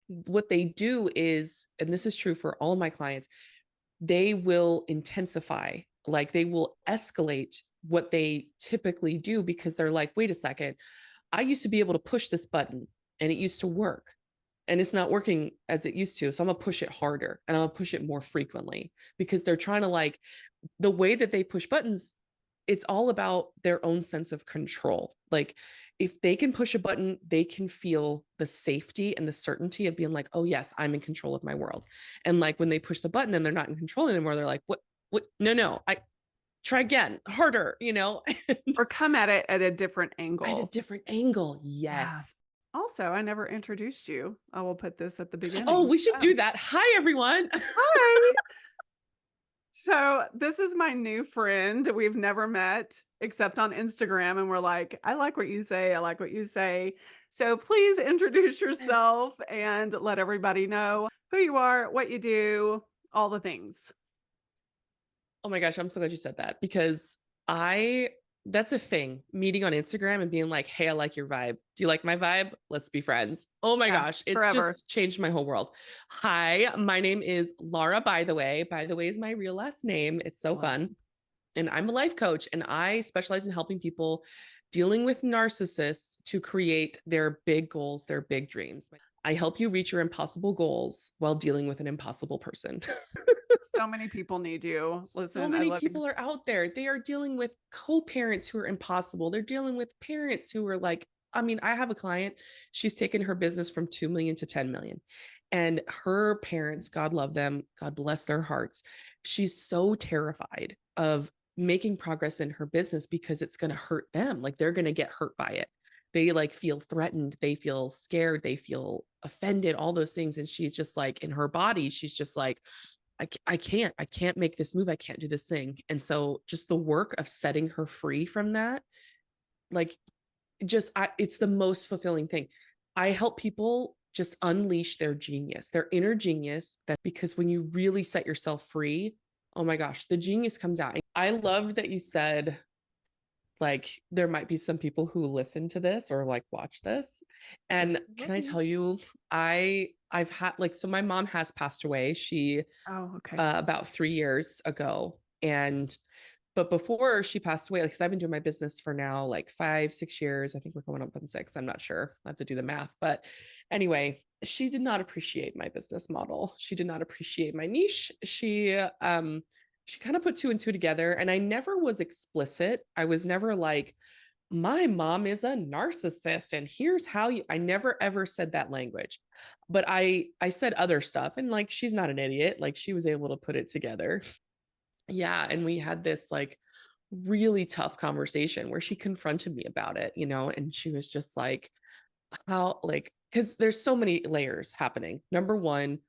what they do is, and this is true for all of my clients, they will intensify, like they will escalate what they typically do because they're like, wait a second, I used to be able to push this button and it used to work and it's not working as it used to. So I'm gonna push it harder and I'm gonna push it more frequently because they're trying to like the way that they push buttons, it's all about their own sense of control. Like if they can push a button, they can feel the safety and the certainty of being like, oh yes, I'm in control of my world. And like when they push the button and they're not in control anymore, they're like, what, no, I try again, harder, Or come at it at a different at a angle. different angle. Yeah. Yes. Also, I never introduced you. I will put this at the Oh, beginning. we should do that. Hi, everyone. Hi. So, this is my new friend. We've never met except on Instagram, and we're like, "I like what you say. I like what you say." So, please introduce Yes. yourself and let everybody know who you are, what you do, all the things. Oh my gosh, I'm so glad you said that because I that's a thing. Meeting on Instagram and being like, "Hey, I like your vibe. Do you like my vibe? Let's be friends." Oh my Yeah, gosh, it's forever. just changed my whole world. Hi, my name is Laura Bytheway. Bytheway is my real last name. It's so Love fun. it. And I'm a life coach and I specialize in helping people dealing with narcissists to create their big goals, their big dreams. I help you reach your impossible goals while dealing with an impossible person. So many people need you. So Listen, I many love you. people are out there. They are dealing with co-parents who are impossible. They're dealing with parents who are like, I mean, I have a client, she's taken her business from 2 million to 10 million. And her parents, God love them, God bless their hearts. She's so terrified of making progress in her business because it's going to hurt them. Like they're going to get hurt by it. They like feel threatened, they feel scared, they feel offended, all those things. And she's just like in her body, she's just like, I can't make this move. I can't do this thing. And so just the work of setting her free from that, like it's the most fulfilling thing. I help people just unleash their genius, their inner genius, that because when you really set yourself free, oh my gosh, the genius comes out. I love that you said like there might be some people who listen to this or like watch this. And can I Absolutely. tell you, I've had like so my mom has passed away. She Oh, okay. about 3 years ago. And but before she passed away, because I've been doing my business for now like 5, 6 years. I think we're going up on six. I'm not sure. I have to do the math. But anyway, she did not appreciate my business model. She did not appreciate my niche. She kind of put two and two together. And I never was explicit. I was never like, my mom is a narcissist and here's how you I never ever said that language. But I said other stuff and like she's not an idiot. Like she was able to put it together. Yeah, and we had this like really tough conversation where she confronted me about it, and she was just like, how, like, because there's so many layers happening. Number one,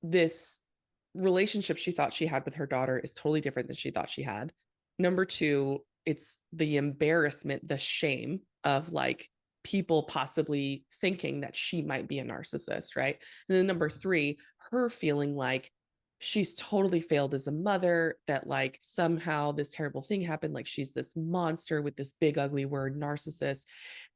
this relationship she thought she had with her daughter is totally different than she thought she had. Number two, it's the embarrassment, the shame of like people possibly thinking that she might be a narcissist, right? And then number three, her feeling like she's totally failed as a mother, that like somehow this terrible thing happened, like she's this monster with this big ugly word narcissist.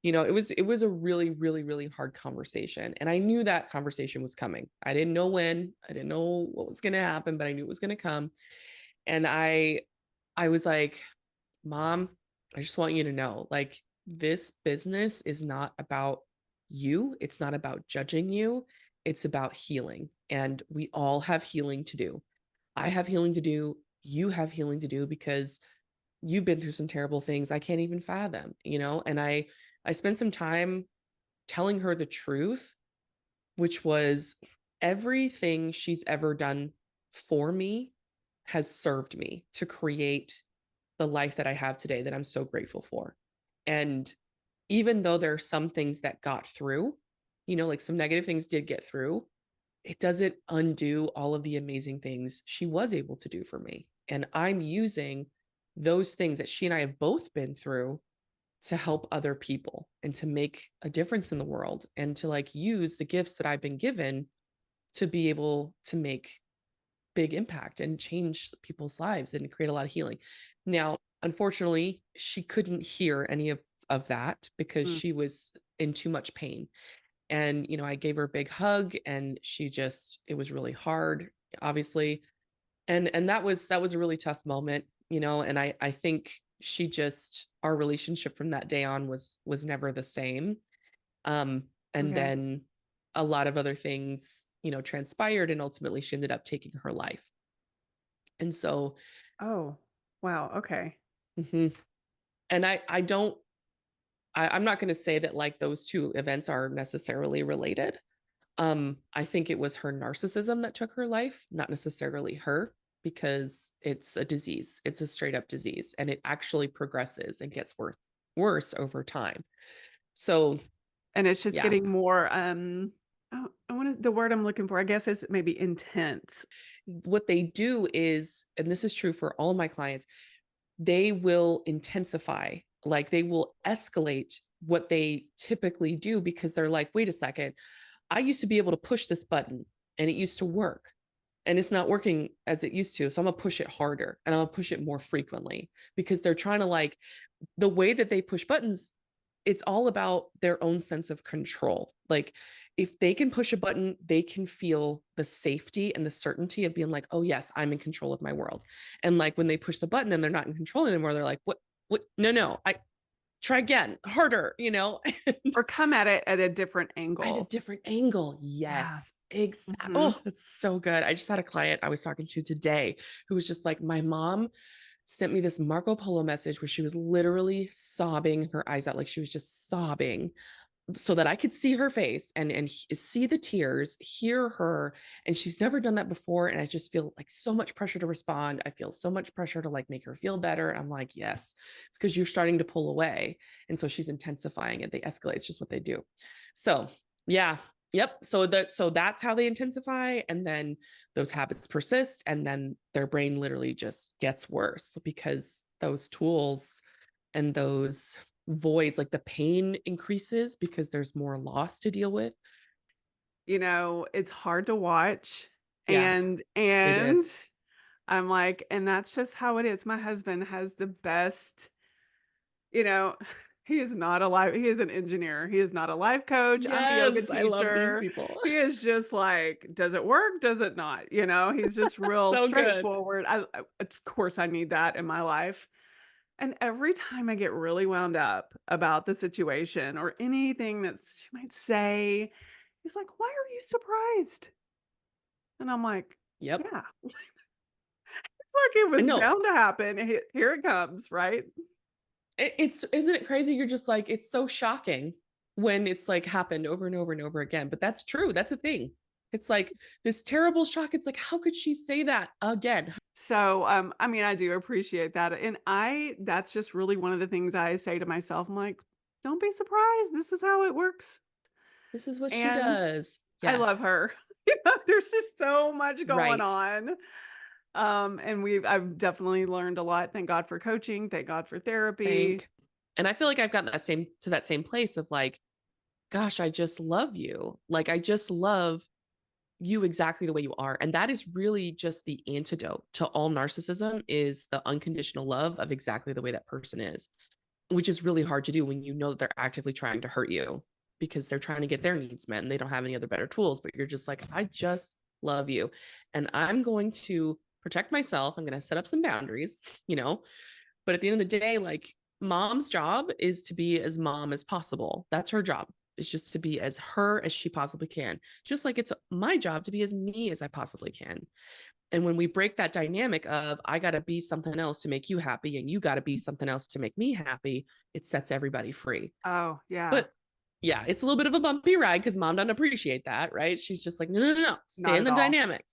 It was a really really really hard conversation, and I knew that conversation was coming. I didn't know when, I didn't know what was going to happen, but I knew it was going to come. And I was like, mom, I just want you to know, like, this business is not about you, it's not about judging you, it's about healing, and we all have healing to do. I have healing to do, you have healing to do, because you've been through some terrible things I can't even fathom, and I spent some time telling her the truth, which was everything she's ever done for me has served me to create the life that I have today that I'm so grateful for. And even though there are some things that got through, like some negative things did get through, it doesn't undo all of the amazing things she was able to do for me. And I'm using those things that she and I have both been through to help other people and to make a difference in the world and to like use the gifts that I've been given to be able to make big impact and change people's lives and create a lot of healing. Now, unfortunately, she couldn't hear any of that because Mm. she was in too much pain. And, I gave her a big hug, and it was really hard, obviously. And that was a really tough moment, and I think our relationship from that day on was never the same. And Okay. then a lot of other things, transpired, and ultimately she ended up taking her life. And so, Oh, wow. Okay. mhm. And I'm not going to say that like those two events are necessarily related. I think it was her narcissism that took her life, not necessarily her, because it's a disease. It's a straight up disease, and it actually progresses and gets worse over time. So, And it's just yeah, getting more, oh, I want the word I'm looking for, I guess, is maybe intense. what they do is, and this is true for all my clients, they will intensify, like they will escalate what they typically do, because they're like, wait a second, I used to be able to push this button and it used to work, and it's not working as it used to. So I'm gonna push it harder, and I'm gonna push it more frequently, because they're trying to, like, the way that they push buttons, it's all about their own sense of control. Like, if they can push a button, they can feel the safety and the certainty of being like, oh yes, I'm in control of my world. And like when they push the button and they're not in control anymore, they're like, what, no, I try again, harder, Or come at it at a different at a angle. different angle. Yeah. Yes. Exactly. Mhm. Oh, that's so good. I just had a client I was talking to today who was just like, my mom sent me this Marco Polo message where she was literally sobbing her eyes out. Like she was just sobbing, so that I could see her face and see the tears, hear her. And she's never done that before. And I just feel like so much pressure to respond. I feel so much pressure to like make her feel better. I'm like, yes, it's because you're starting to pull away. And so she's intensifying it. They escalate. It's just what they do. So yeah. Yep. So that's how they intensify. And then those habits persist. And then their brain literally just gets worse, because those tools and those voids, like the pain increases because there's more loss to deal with. It's hard to watch, Yeah, it and is. I'm like, and that's just how it is. My husband has the best, you know, he is not a life he is an engineer. He is not a life coach. I'm a yoga Yes, I love these teacher. people. He is just like, does it work? Does it not? He's just real So good. straightforward. Of course I need that in my life. And every time I get really wound up about the situation or anything that she might say, he's like, "Why are you surprised?" And I'm like, Yep. "Yeah." It's like it I was know. bound to happen. Here it comes, right? It's isn't it crazy? You're just like, it's so shocking when it's like happened over and over and over again. But that's true. That's a thing. It's like this terrible shock. It's like, how could she say that again? So, I mean, I do appreciate that. And that's just really one of the things I say to myself. I'm like, don't be surprised. This is how it works. This is what she And does. I love Yes. her. There's just so much going Right. on. And I've definitely learned a lot. Thank God for coaching. Thank God for therapy. Thank. And I feel like I've gotten that same place of like, gosh, I just love you. Like, I just love you exactly the way you are. And that is really just the antidote to all narcissism, is the unconditional love of exactly the way that person is, which is really hard to do when you know that they're actively trying to hurt you, because they're trying to get their needs met and they don't have any other better tools. But you're just like, I just love you. And I'm going to protect myself. I'm going to set up some boundaries, you know, but at the end of the day, like, mom's job is to be as mom as possible. That's her job. It's just to be as her as she possibly can. Just like it's my job to be as me as I possibly can. And when we break that dynamic of, I got to be something else to make you happy and you got to be something else to make me happy, it sets everybody free. Oh, yeah. But yeah, it's a little bit of a bumpy ride because mom doesn't appreciate that, right? She's just like, no, stay Not in at the all. dynamic.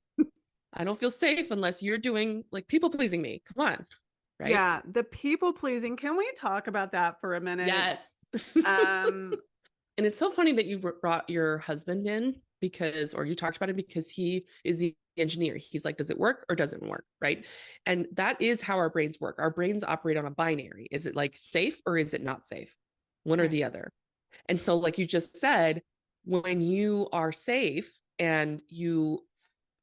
I don't feel safe unless you're doing like people pleasing me. Come on. Right. Yeah, the people pleasing. Can we talk about that for a minute? Yes. Um, And it's so funny that you brought your husband in, because, or you talked about it, because he is the engineer. He's like, does it work or doesn't work? Right. And that is how our brains work. Our brains operate on a binary. Is it like safe or is it not safe? One or okay. the other. And so, like you just said, when you are safe and you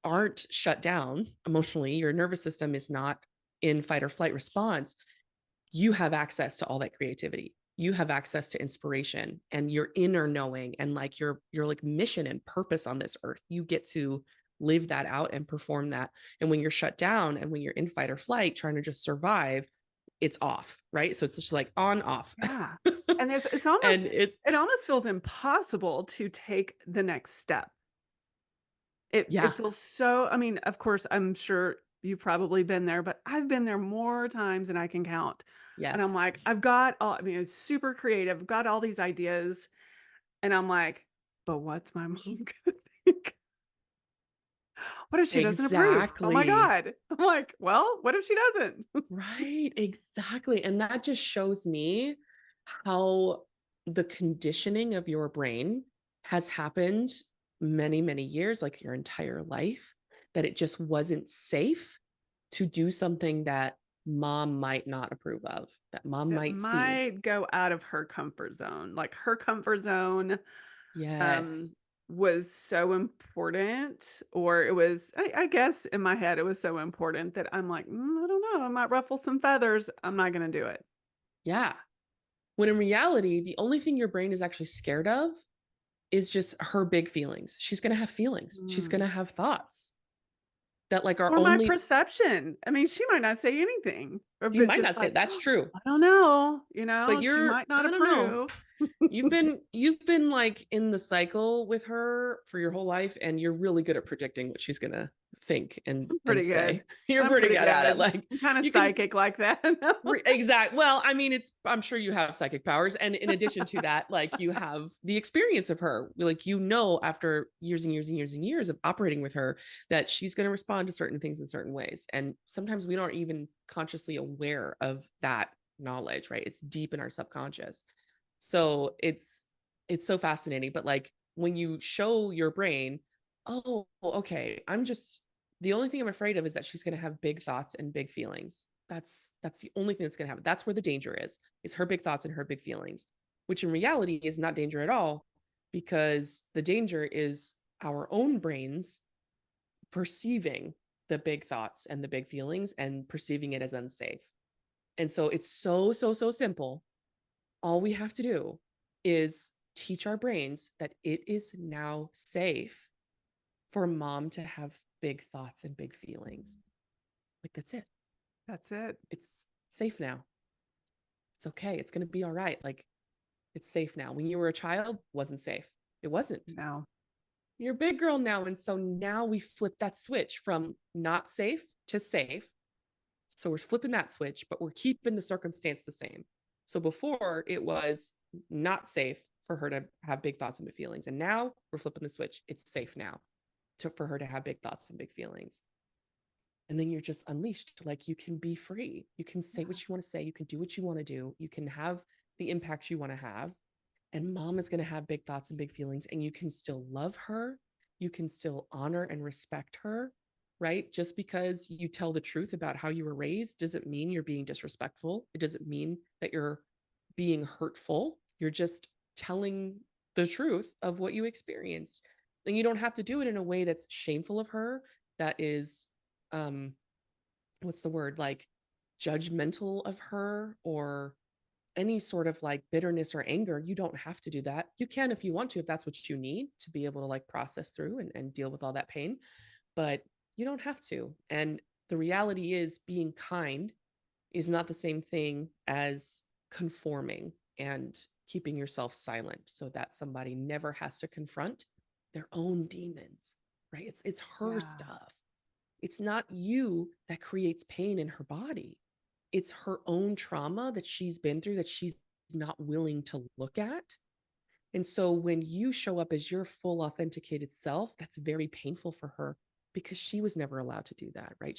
aren't shut down emotionally, your nervous system is not in fight or flight response, you have access to all that creativity. you have access to inspiration and your inner knowing and like your like mission and purpose on this earth. You get to live that out and perform that. And when you're shut down and when you're in fight or flight trying to just survive, it's off, right? So it's just like on off. Yeah. And And it's it almost feels impossible to take the next step. It yeah, feels so, I mean, of course, I'm sure you've probably been there, but I've been there more times than I can count. And I'm yes, like, I've got all, I mean, it's super creative, got all these ideas, and I'm like, but what's my mom gonna think? What if she doesn't approve? Oh my exactly. God. I'm like, well, what if she doesn't? Right, exactly. And that just shows me how the conditioning of your brain has happened many, many years, like your entire life, that it just wasn't safe to do something that mom might not approve of, that mom That might see. might go out of her comfort zone. Like her comfort zone Yes. um was so important, or it was, I guess in my head it was so important that I'm like, I don't know, I might ruffle some feathers. I'm not going to do it. Yeah. When in reality, the only thing your brain is actually scared of is just her big feelings. She's going to have feelings. She's going to Mm. have thoughts that like are Or my only perception. I mean, she might not say anything, or you but might just not say like, it. That's true. I don't know, But she you're might not I don't know. approve. You've been like in the cycle with her for your whole life and you're really good at predicting what she's going to think I'm and pretty say. good. You're I'm pretty pretty good at it. good. Like I'm kind of you can psychic like that. exact well, I mean it's I'm sure you have psychic powers and in addition to that like you have the experience of her. Like after years and years and years and years of operating with her that she's going to respond to certain things in certain ways. And sometimes we aren't even consciously aware of that knowledge, right? It's deep in our subconscious. So it's so fascinating. But like when you show your brain, oh, okay, the only thing I'm afraid of is that she's going to have big thoughts and big feelings. That's the only thing that's going to happen. That's where the danger is her big thoughts and her big feelings, which in reality is not danger at all, because the danger is our own brains perceiving the big thoughts and the big feelings and perceiving it as unsafe. And so it's so, so, so simple. All we have to do is teach our brains that it is now safe for mom to have big thoughts and big feelings. Like that's it. That's it. It's safe now. It's okay. It's going to be all right. Like it's safe now. When you were a child, wasn't safe. It wasn't. No. You're a big girl now. And so now we flip that switch from not safe to safe. So we're flipping that switch, but we're keeping the circumstance the same. So before it was not safe for her to have big thoughts and big feelings. And now we're flipping the switch. It's safe now for her to have big thoughts and big feelings. And then you're just unleashed. Like you can be free. You can say what you want to say. You can do what you want to do. You can have the impact you want to have. And mom is going to have big thoughts and big feelings. And you can still love her. You can still honor and respect her, right? Just because you tell the truth about how you were raised doesn't mean you're being disrespectful. It doesn't mean that you're being hurtful. You're just telling the truth of what you experienced. And you don't have to do it in a way that's shameful of her, that is um what's the word, like judgmental of her, or any sort of like bitterness or anger. You don't have to do that. You can if you want to, if that's what you need to be able to like process through and deal with all that pain, but you don't have to. And the reality is being kind is not the same thing as conforming and keeping yourself silent so that somebody never has to confront their own demons, right? It's her Yeah. stuff. It's not you that creates pain in her body. It's her own trauma that she's been through that she's not willing to look at. And so when you show up as your full authenticated self, that's very painful for her because she was never allowed to do that, right?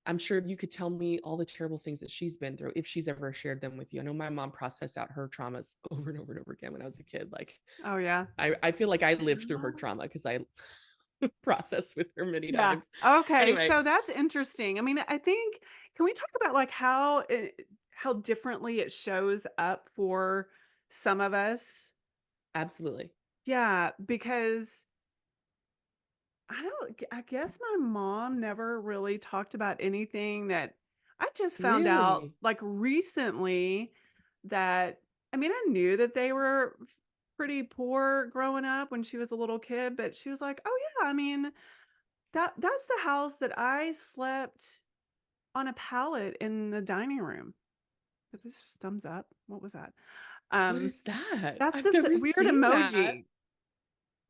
I'm sure you could tell me all the terrible things that she's been through if she's ever shared them with you. I know my mom processed out her traumas over and over and over again when I was a kid. Like Oh yeah. I feel like I lived through her trauma because I processed with her many Yeah. times. Okay, Anyway, so that's interesting. I mean, I think, can we talk about like how differently it shows up for some of us? absolutely. Yeah, because I guess my mom never really talked about anything that I just found out Really? like recently that I mean, I knew that they were pretty poor growing up when she was a little kid, but she was like, "Oh yeah, I mean, that's the house that I slept on a pallet in the dining room." But this just thumbs up. What was that? What Um, is that? that's I've this never weird seen that. emoji.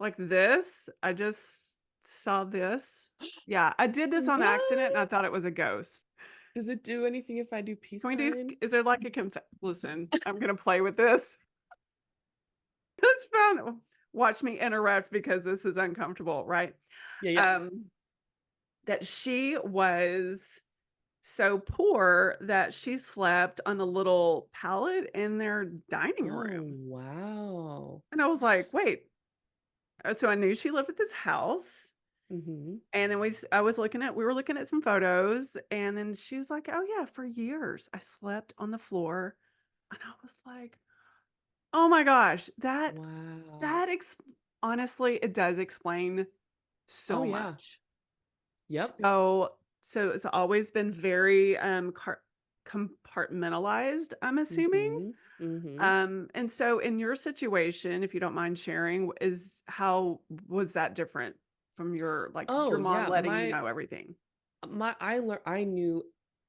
Like this. I just saw this. Yeah, I did this on accident and I thought it What? was a ghost. Does it do anything if I do peace Can we do sign? is there like a listen, I'm gonna play with this. It's fun. Watch me interrupt because this is uncomfortable, right? Yeah, yeah. Um, that she was so poor that she slept on a little pallet in their dining Oh, room. wow. And I was like, "Wait." So I knew she lived at this house. Mhm. And then I was looking at we were looking at some photos, and then she was like, "Oh yeah, for years I slept on the floor." And I was like, "Oh my gosh, Wow. that honestly, it does explain Oh, so yeah. much." Yep. So it's always been very compartmentalized, I'm assuming. Mhm. Mhm. And so in your situation, if you don't mind sharing, is how was that different from your like your Oh, mom yeah. letting you know everything? I knew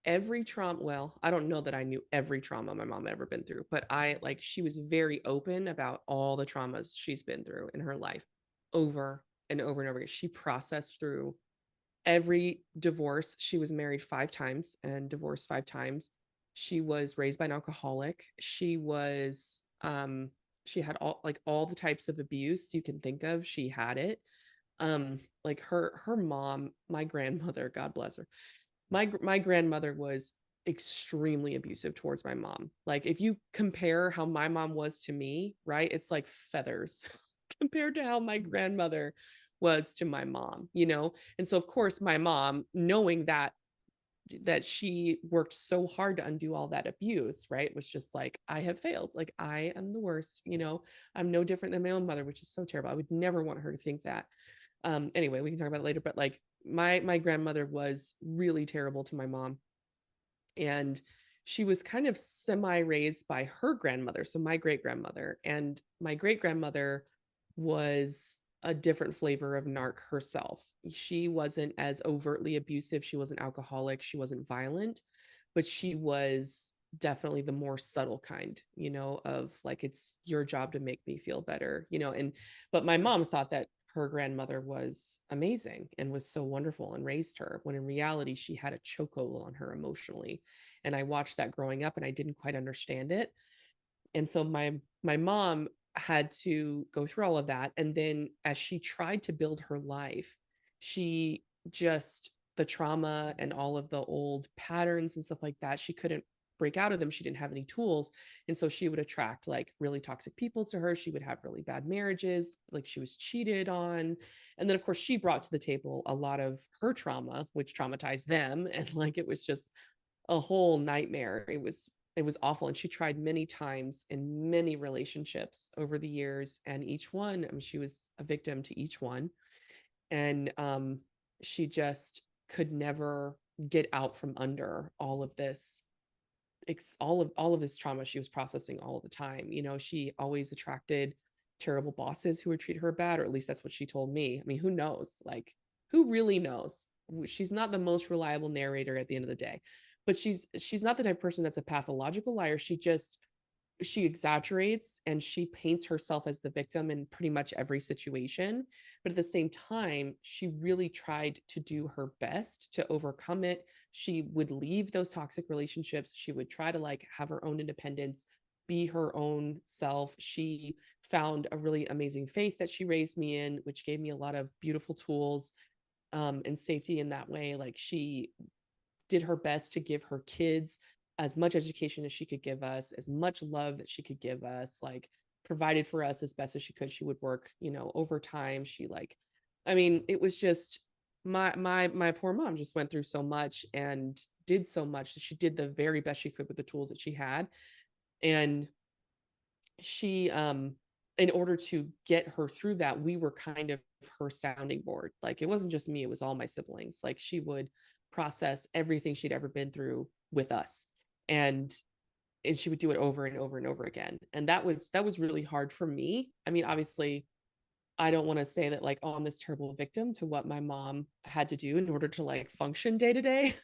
every trauma. Well, I don't know that I knew every trauma my mom ever been through, but she was very open about all the traumas she's been through in her life over and over and over again. She processed through every divorce. She was married 5 times and divorced 5 times. She was raised by an alcoholic. She had all the types of abuse you can think of. She had it. Like her mom, my grandmother, God bless her, my grandmother was extremely abusive towards my mom. Like if you compare how my mom was to me, right? It's like feathers compared to how my grandmother was to my mom, you know? And so of course my mom, knowing that she worked so hard to undo all that abuse, right? Was just like, I have failed. Like I am the worst, you know. I'm no different than my own mother, which is so terrible. I would never want her to think that. Anyway, we can talk about it later, but like my grandmother was really terrible to my mom, and she was kind of semi raised by her grandmother, so my great grandmother, and my great grandmother was a different flavor of narc herself. She wasn't as overtly abusive, she wasn't alcoholic, she wasn't violent, but she was definitely the more subtle kind, you know, of like, it's your job to make me feel better, you know. And but my mom thought that her grandmother was amazing and was so wonderful and raised her, when in reality she had a chokehold on her emotionally. And I watched that growing up and I didn't quite understand it. And so my mom had to go through all of that, and then as she tried to build her life, she just the trauma and all of the old patterns and stuff like that, she couldn't break out of them. She didn't have any tools, and so she would attract like really toxic people to her. She would have really bad marriages, like she was cheated on. And then of course she brought to the table a lot of her trauma, which traumatized them, and like it was just a whole nightmare. It was awful. And she tried many times in many relationships over the years. And each one, I mean, she was a victim to each one. And she just could never get out from under all of this, all of this trauma she was processing all the time. You know, she always attracted terrible bosses who would treat her bad, or at least that's what she told me. I mean, who knows? Like, who really knows? She's not the most reliable narrator at the end of the day, but she's not the type of person that's a pathological liar. She exaggerates and she paints herself as the victim in pretty much every situation. But at the same time, she really tried to do her best to overcome it. She would leave those toxic relationships. She would try to like have her own independence, be her own self. She found a really amazing faith that she raised me in, which gave me a lot of beautiful tools, and safety in that way. Like she did her best to give her kids as much education as she could give us, as much love that she could give us, like provided for us as best as she could. She would work, you know, overtime. She like, I mean, it was just my poor mom just went through so much and did so much. She did the very best she could with the tools that she had. And she in order to get her through that, we were kind of her sounding board. Like it wasn't just me, it was all my siblings. Like she would process everything she'd ever been through with us. And and she would do it over and over and over again. And that was really hard for me. I mean, obviously, I don't want to say that like, oh, I'm this terrible victim to what my mom had to do in order to like function day to day,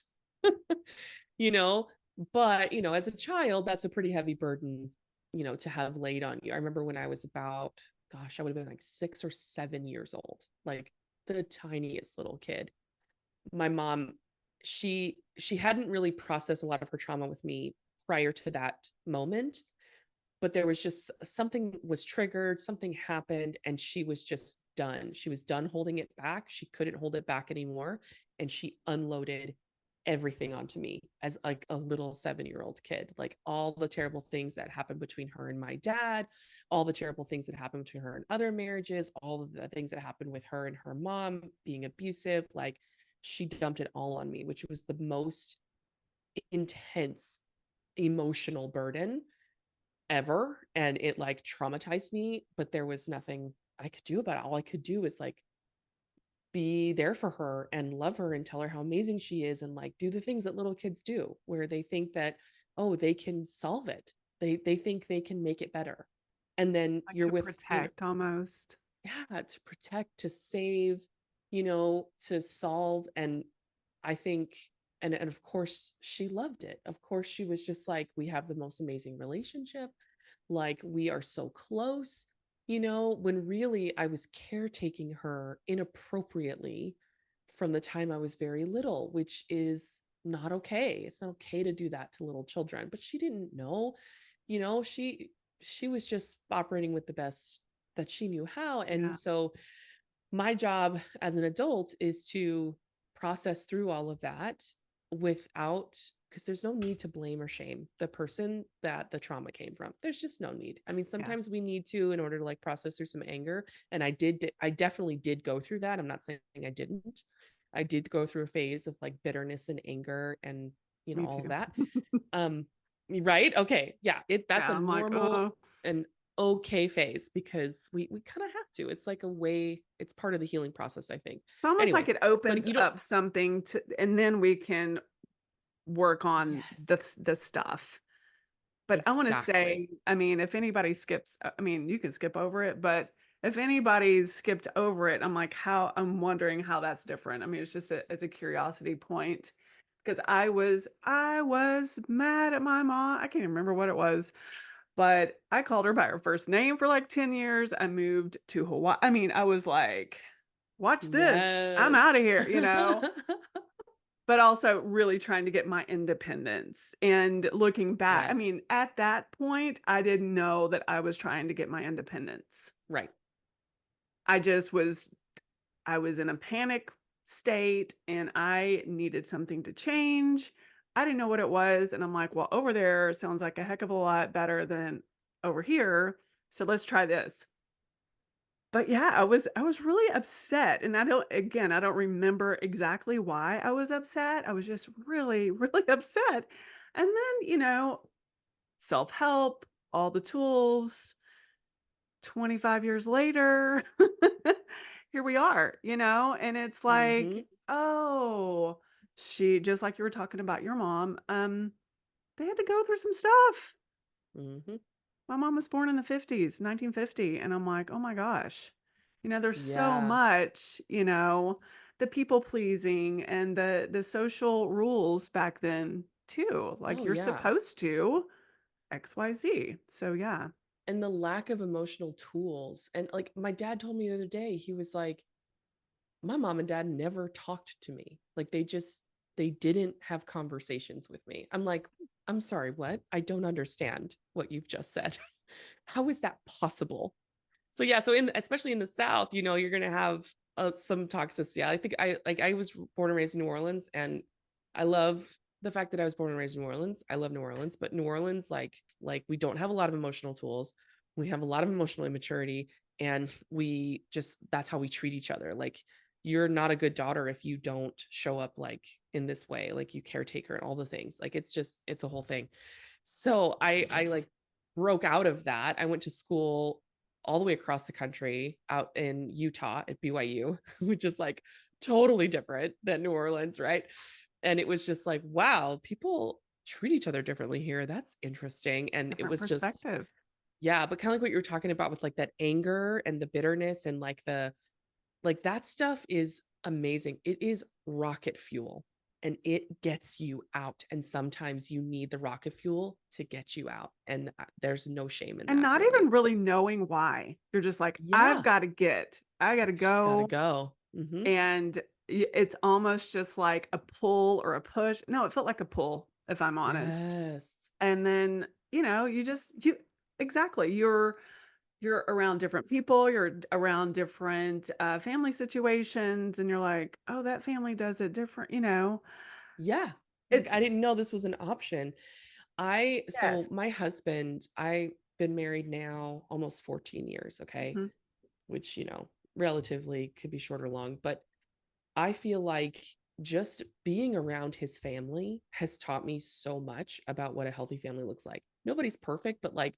you know, but as a child, that's a pretty heavy burden, to have laid on you. I remember when I was about, gosh, I would have been like 6 or 7 years old, like the tiniest little kid. My mom, she hadn't really processed a lot of her trauma with me prior to that moment, but there was just something was triggered, something happened, and she was just done. She was done holding it back. She couldn't hold it back anymore, and she unloaded everything onto me as like a little 7-year-old kid, like all the terrible things that happened between her and my dad, all the terrible things that happened between her and other marriages, all of the things that happened with her and her mom being abusive. Like, she dumped it all on me, which was the most intense emotional burden ever, and it like traumatized me, but there was nothing I could do about it. All I could do was like be there for her and love her and tell her how amazing she is, and like do the things that little kids do where they think that, oh, they can solve it, they think they can make it better. And then Like you're to with, protect almost. yeah, to protect, to save, to solve. And I think, and of course she loved it. Of course she was just like, we have the most amazing relationship, like we are so close, when really I was caretaking her inappropriately from the time I was very little, which is not okay. It's not okay to do that to little children, but she didn't know. She was just operating with the best that she knew how. And Yeah. so my job as an adult is to process through all of that without, because there's no need to blame or shame the person that the trauma came from. There's just no need. I mean, Yeah. sometimes we need to in order to like process through some anger. And I definitely did go through that. I'm not saying I didn't. I did go through a phase of like bitterness and anger and, Me all of too. that. Um, right? Okay. Yeah. That's a Yeah. I'm like, normal and okay phase, because we kind of have to. It's like a way, it's part of the healing process, I think. it's almost like Anyway, it but opens you don't, up something to, and then we can work on yes, the stuff. But I wanna exactly. say, I mean, if anybody skips I mean, you can skip over it, but if anybody's skipped over it, I'm wondering how that's different. I mean, it's just it's a curiosity point because I was mad at my mom. I can't even remember what it was, but I called her by her first name for like 10 years. I moved to Hawaii. I mean, I was like, "Watch this. I'm Yes. out of here," you know? But also really trying to get my independence, and looking back, I Yes. mean, at that point, I didn't know that I was trying to get my independence. Right. I just was I was in a panic state, and I needed something to change. I didn't know what it was, and I'm like, "Well, over there sounds like a heck of a lot better than over here, so let's try this." But yeah, I was really upset, and I don't remember exactly why I was upset. I was just really, really upset. And then, self-help, all the tools, 25 years later, here we are, and it's Mm-hmm. like, oh, she just like you were talking about your mom, they had to go through some stuff. Mm-hmm. My mom was born in the 50s, 1950, and I'm like, "Oh my gosh." There's so Yeah. much, the people pleasing and the social rules back then too. Like Oh you're yeah. supposed to XYZ. So yeah. And the lack of emotional tools. And like my dad told me the other day, he was like, my mom and dad never talked to me. Like they didn't have conversations with me. I'm like, I'm sorry, what? I don't understand what you've just said. How is that possible? So yeah, so especially in the South, you're gonna have some toxicity. I think I was born and raised in New Orleans, and I love the fact that I was born and raised in New Orleans. I love New Orleans, but New Orleans, like we don't have a lot of emotional tools. We have a lot of emotional immaturity, and we just that's how we treat each other. Like, you're not a good daughter if you don't show up like in this way, like you caretaker and all the things. Like it's a whole thing. So I like broke out of that. I went to school all the way across the country out in Utah at BYU, which is like totally different than New Orleans, right? And it was just like, wow, people treat each other differently here. That's interesting. And it Different was just, perspective. yeah, but kind of like what you were talking about with like that anger and the bitterness and like like that stuff is amazing. It is rocket fuel and it gets you out. And sometimes you need the rocket fuel to get you out. And there's no shame in And that, not really. even really knowing why. You're just like, Yeah, I gotta just gotta go. go. And it's almost just like a pull or a push. No, it felt like a pull, if I'm honest. Yes. And then, you exactly. You're around different people, you're around different family situations, and you're like, oh, that family does it different, Yeah. Like It's I didn't know this was an option. So yes. my husband, I've been married now almost 14 years, okay? Mhm. Which, relatively could be short or long, but I feel like just being around his family has taught me so much about what a healthy family looks like. Nobody's perfect, but like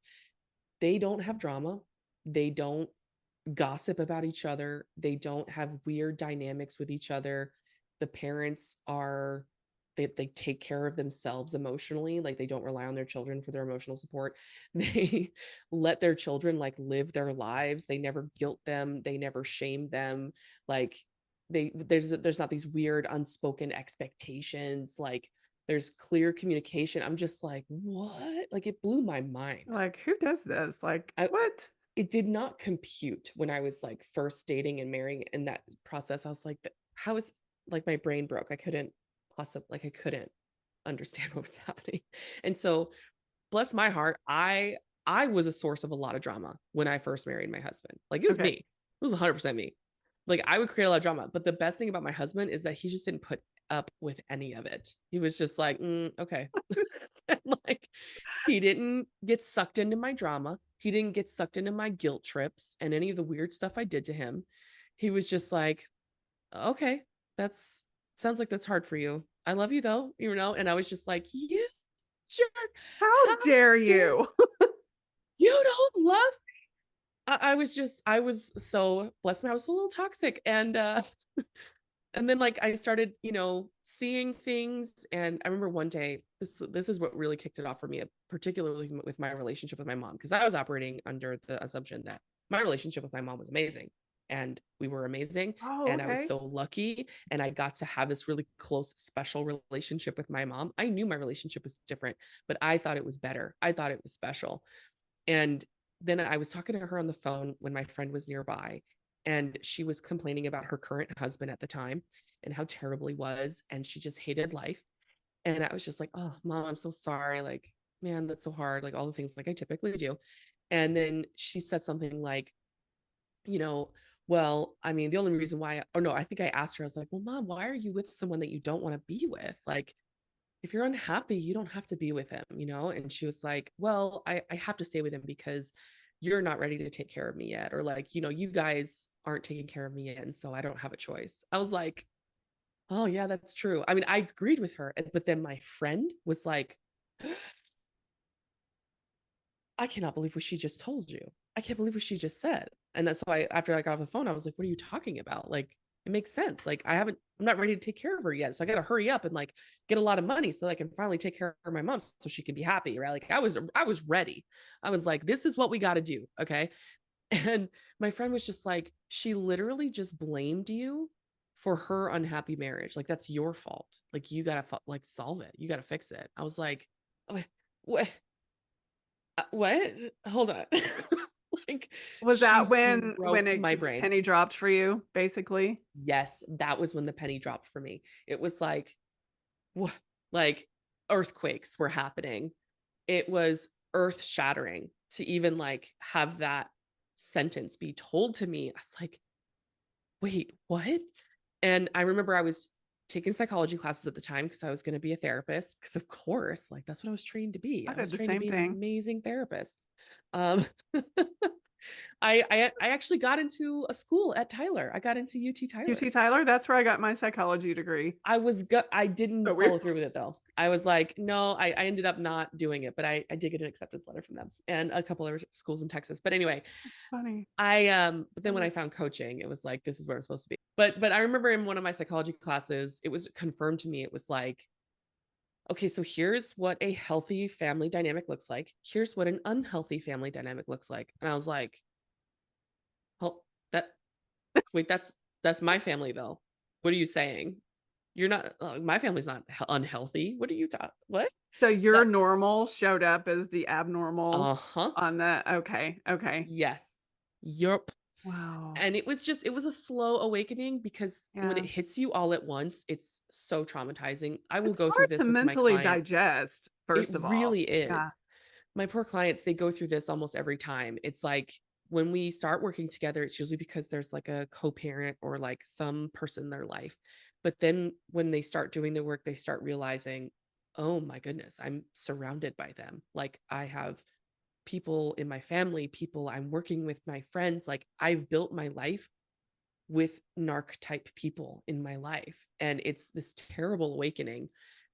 they don't have drama. They don't gossip about each other. They don't have weird dynamics with each other. The parents are they take care of themselves emotionally, like they don't rely on their children for their emotional support. They let their children like live their lives. They never guilt them, they never shame them. Like there's not these weird unspoken expectations. Like there's clear communication. I'm just like, what? Like it blew my mind. Like, who does this? Like, I what? it did not compute when I was like first dating and marrying in that process. I was like, how is like my brain broke. I couldn't possibly like I couldn't understand what was happening. And so bless my heart, I was a source of a lot of drama when I first married my husband. Like it was me. Okay. It was 100% me. Like I would create a lot of drama, but the best thing about my husband is that he just didn't put up with any of it. He was just like, okay. Like he didn't get sucked into my drama. He didn't get sucked into my guilt trips and any of the weird stuff I did to him. He was just like, okay, that's sounds like that's hard for you. I love you though, and I was just like, you jerk. How How dare dare you? you don't love I was so blessed me. I was a little toxic. And then like I started, seeing things. And I remember one day, this is what really kicked it off for me, particularly with my relationship with my mom, because I was operating under the assumption that my relationship with my mom was amazing. And we were amazing. Oh, And I was okay. so lucky. And I got to have this really close, special relationship with my mom. I knew my relationship was different, but I thought it was better. I thought it was special. And then I was talking to her on the phone when my friend was nearby, and she was complaining about her current husband at the time and how terrible he was. And she just hated life. And I was just like, oh, mom, I'm so sorry. Like, man, that's so hard. Like, all the things like I typically do. And then she said something like, you know, well, I mean, the only reason why, or no, I think I asked her, I was like, well, mom, why are you with someone that you don't want to be with? Like, if you're unhappy, you don't have to be with him. And she was like, well, I have to stay with him because you're not ready to take care of me yet. Or like, you guys aren't taking care of me yet. And so I don't have a choice. I was like, oh, yeah, that's true. I mean, I agreed with her. But then my friend was like, I cannot believe what she just told you. I can't believe what she just said. And that's why after I got off the phone, I was like, what are you talking about? Like, it makes sense. Like, I'm not ready to take care of her yet. So I got to hurry up and like get a lot of money so that I can finally take care of my mom so she can be happy. Right. Like I was ready. I was like, this is what we got to do. Okay. And my friend was just like, she literally just blamed you for her unhappy marriage. Like, that's your fault. Like, you got to like solve it. You got to fix it. I was like, what? What? Hold on. Like Was that she when broke my the brain. penny dropped for you, basically? Yes, that was when the penny dropped for me. It was like what like earthquakes were happening. It was earth shattering to even like have that sentence be told to me. I was like, wait, what? And I remember I was taking psychology classes at the time because I was going to be a therapist. Because of course, like that's what I was trained to be. I I was did the trained to same be an thing. amazing therapist. Um, I actually got into a school at Tyler. I got into UT UT Tyler. Tyler, that's where I got my psychology degree. I didn't So weird. follow through with it though. I was like, no, I ended up not doing it, but I did get an acceptance letter from them and a couple other schools in Texas. But anyway, Funny. but then when I found coaching, it was like, this is where I'm supposed to be. But I remember in one of my psychology classes, it was confirmed to me. It was like, okay, so here's what a healthy family dynamic looks like. Here's what an unhealthy family dynamic looks like. And I was like, oh, that, wait, that's my family though. What are you saying? You're not, my family's not unhealthy. What are you talking? What? So your That, normal showed up as the abnormal uh-huh. on the okay, okay. Yes. Yup. Wow. And it was a slow awakening because when Yeah. it hits you all at once, it's so traumatizing. I will It's go through hard to this with my mentally clients. digest, It first of all. really Yeah. is. My poor clients, they go through this almost every time. It's like when we start working together, it's usually because there's like a co-parent or like some person in their life. But then when they start doing the work, they start realizing, oh my goodness, I'm surrounded by them. Like I have people in my family, people I'm working with, my friends. Like I've built my life with narc type people in my life. And it's this terrible awakening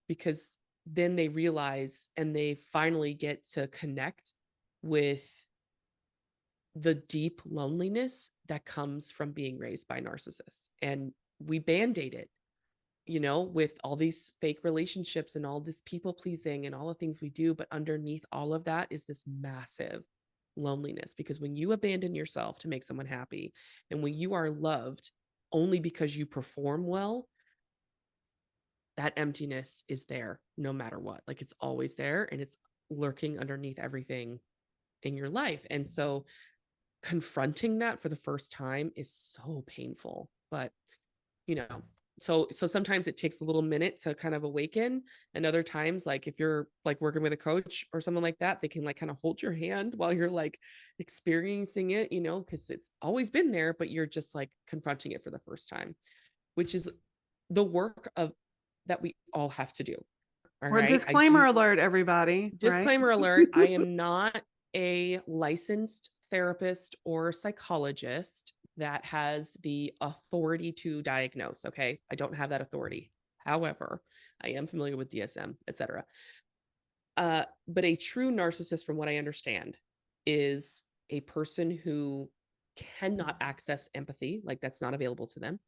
because then they realize and they finally get to connect with the deep loneliness that comes from being raised by narcissists. And we band-aid it, with all these fake relationships and all this people pleasing and all the things we do. But underneath all of that is this massive loneliness because when you abandon yourself to make someone happy and when you are loved only because you perform well, that emptiness is there no matter what. Like it's always there and it's lurking underneath everything in your life. And so confronting that for the first time is so painful. But you know so sometimes it takes a little minute to kind of awaken, and other times, like if you're like working with a coach or someone like that, they can like kind of hold your hand while you're like experiencing it, because it's always been there, but you're just like confronting it for the first time, which is the work of that we all have to do. All Or right, I disclaimer do. alert, everybody, right? Disclaimer alert, I am not a licensed therapist or psychologist that has the authority to diagnose. Okay, I don't have that authority. However, I am familiar with DSM, etc. But a true narcissist, from what I understand, is a person who cannot access empathy, like that's not available to them,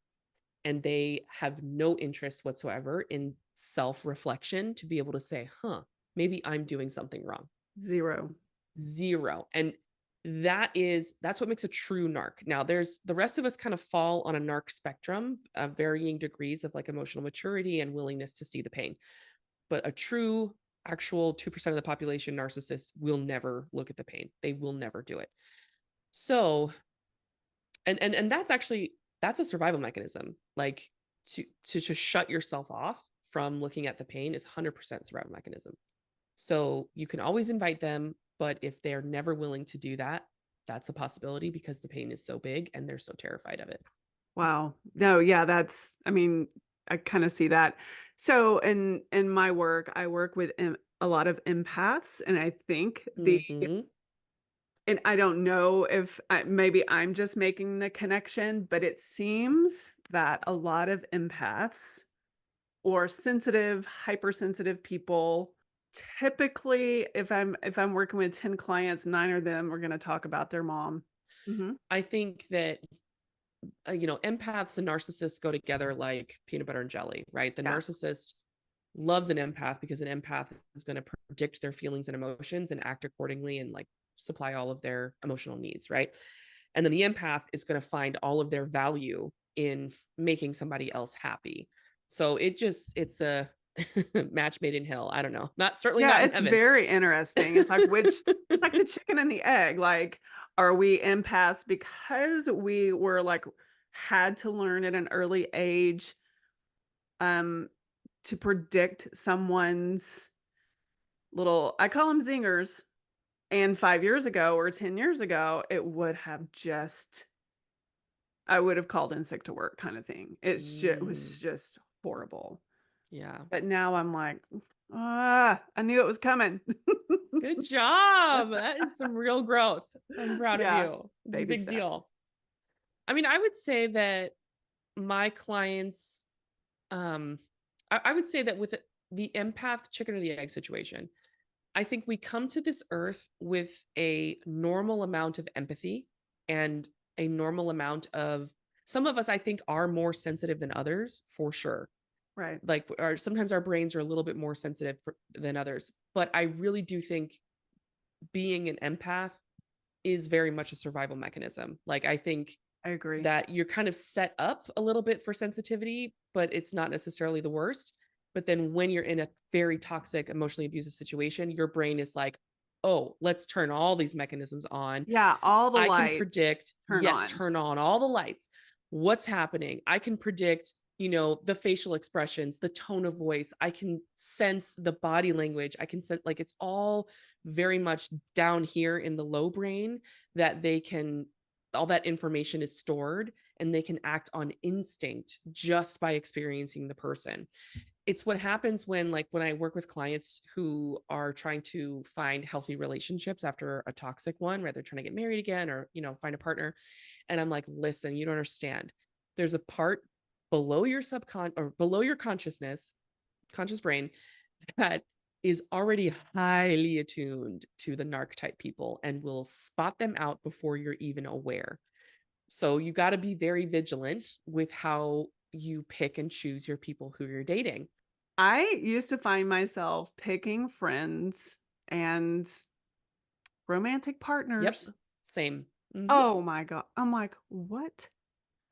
and they have no interest whatsoever in self-reflection to be able to say, huh, maybe I'm doing something wrong. 0. Zero. And that's what makes a true narc. Now, there's the rest of us kind of fall on a narc spectrum of varying degrees of like emotional maturity and willingness to see the pain. But a true, actual 2% of the population narcissist will never look at the pain. They will never do it. So, and that's a survival mechanism. Like to just shut yourself off from looking at the pain is 100% survival mechanism. So you can always invite them, but if they're never willing to do that, that's a possibility because the pain is so big and they're so terrified of it. Wow. No, yeah, that's I mean, I kinda see that. So in my work, I work with a lot of empaths, and I think Mm-hmm. and I don't know if maybe I'm just making the connection, but it seems that a lot of empaths or sensitive, hypersensitive people, typically, if I'm working with 10 clients, 9 of them are gonna talk about their mom. Mhm. I think that empaths and narcissists go together like peanut butter and jelly, right? The Yeah. narcissist loves an empath because an empath is going to predict their feelings and emotions and act accordingly and like supply all of their emotional needs, right? And then the empath is going to find all of their value in making somebody else happy. So it's a match made in hell. I don't know. Not certainly Yeah, not in it's heaven. very interesting. It's like the chicken and the egg. Like, are we empaths because we were like had to learn at an early age um to predict someone's little I call them zingers. And 5 years ago or 10 years ago, it would have just I would have called in sick to work kind of thing. It was Mm, just horrible. yeah. But now I'm like, "Ah, I knew it was coming." Good job. That is some real growth. I'm proud of Yeah, you. It's a baby big deal. steps. I mean, I would say that my clients, um, I would say that with the empath chicken or the egg situation, I think we come to this earth with a normal amount of empathy and some of us, I think, are more sensitive than others for sure. Right. Like, or sometimes our brains are a little bit more sensitive than others. But I really do think being an empath is very much a survival mechanism. Like, I think I agree. that you're kind of set up a little bit for sensitivity, but it's not necessarily the worst. But then when you're in a very toxic, emotionally abusive situation, your brain is like, oh, let's turn all these mechanisms on. Yeah, all the I can lights predict, turn yes, on. turn on all the lights. What's happening? I can predict, the facial expressions, the tone of voice. I can sense the body language. I can sense, like, it's all very much down here in the low brain that all that information is stored, and they can act on instinct just by experiencing the person. It's what happens when I work with clients who are trying to find healthy relationships after a toxic one, whether they're trying to get married again or, find a partner. And I'm like, listen, you don't understand. There's a part below your or below your conscious brain, that is already highly attuned to the narc type people and will spot them out before you're even aware. So you got to be very vigilant with how you pick and choose your people who you're dating. I used to find myself picking friends and romantic Yep. partners. Same. Mhm. Oh my god. I'm like, "What?"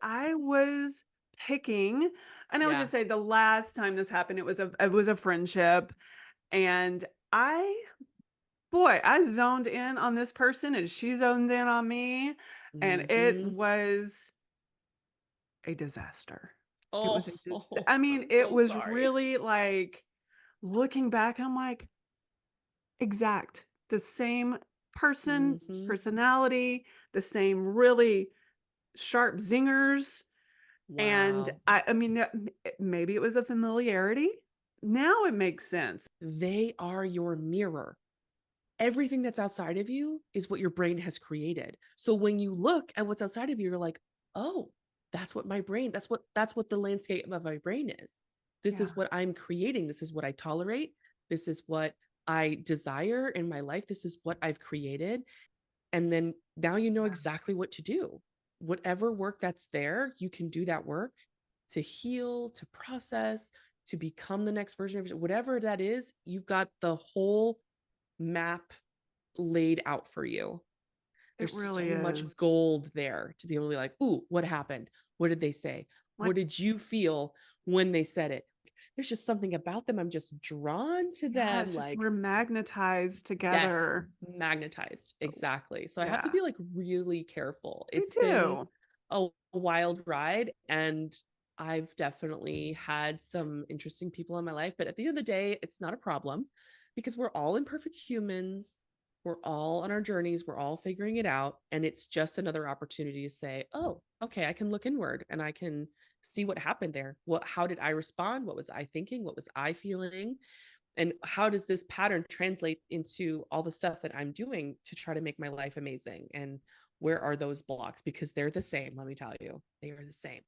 I was picking, and I would Yeah. just say the last time this happened, it was a friendship, and I boy, I zoned in on this person and she zoned in on me, and it Mhm. was a disaster. It was a dis Oh, I mean, I'm it so was sorry. really, like, looking back, I'm like, exact, the same person, Mhm. personality, the same really sharp zingers, and Wow. I mean, maybe it was a familiarity. Now it makes sense. They are your mirror. Everything that's outside of you is what your brain has created. So when you look at what's outside of you, you're like, "Oh, that's what the landscape of my brain is. This Yeah, is what I'm creating. This is what I tolerate. This is what I desire in my life. This is what I've created." And then now you know yeah, exactly what to do. Whatever work that's there, you can do that work to heal, to process, to become the next version of yourself. Whatever that is, you've got the whole map laid out for you. it There's so really much is. gold there to be able to be like, ooh, what happened? What did they say? Like, What did you feel when they said it? There's just something about them. I'm just drawn to yeah, them. it's just Like, we're magnetized yes, together. magnetized. Exactly. So I have to Yeah, be like really careful. me It's been too. a wild ride, and I've definitely had some interesting people in my life, but at the end of the day, it's not a problem because we're all imperfect humans. We're all on our journeys, we're all figuring it out, and it's just another opportunity to say, "Oh, okay, I can look inward and I can see what happened there. How did I respond? What was I thinking? What was I feeling? And how does this pattern translate into all the stuff that I'm doing to try to make my life amazing? And where are those blocks? Because they're the same, let me tell you, they are the same.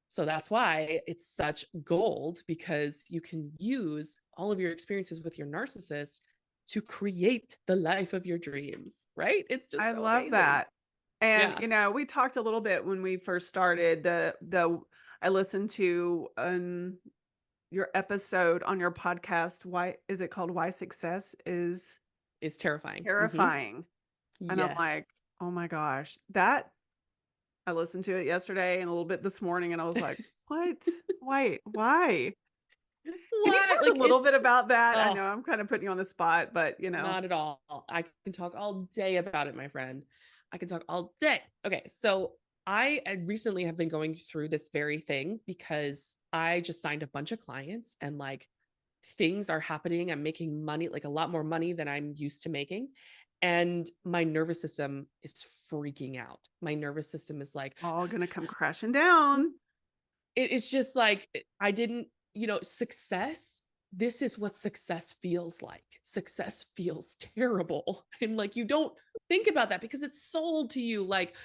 So that's why it's such gold, because you can use all of your experiences with your narcissist to create the life of your dreams, right? It's just I so love amazing. that. And, Yeah. we talked a little bit when we first started I listened to, your episode on your podcast, why is it called Why Success is It's terrifying. Terrifying? And I'm Yes. like, "Oh my gosh." That I listened to it yesterday and a little bit this morning, and I was like, "What? Wait, why?" Can you Why? talk a Like, little bit it's, about that? I oh, know I'm kinda putting you on the spot, but, not at all. I can talk all day about it, my friend. I can talk all day. Okay, so recently have been going through this very thing because I just signed a bunch of clients, and like, things are happening. I'm making money, like a lot more money than I'm used to making. And my nervous system is freaking out. My nervous system is like, all gonna come crashing down. it's just like, I didn't, success. This is what success feels like. Success feels terrible. And like, you don't think about that because it's sold to you like,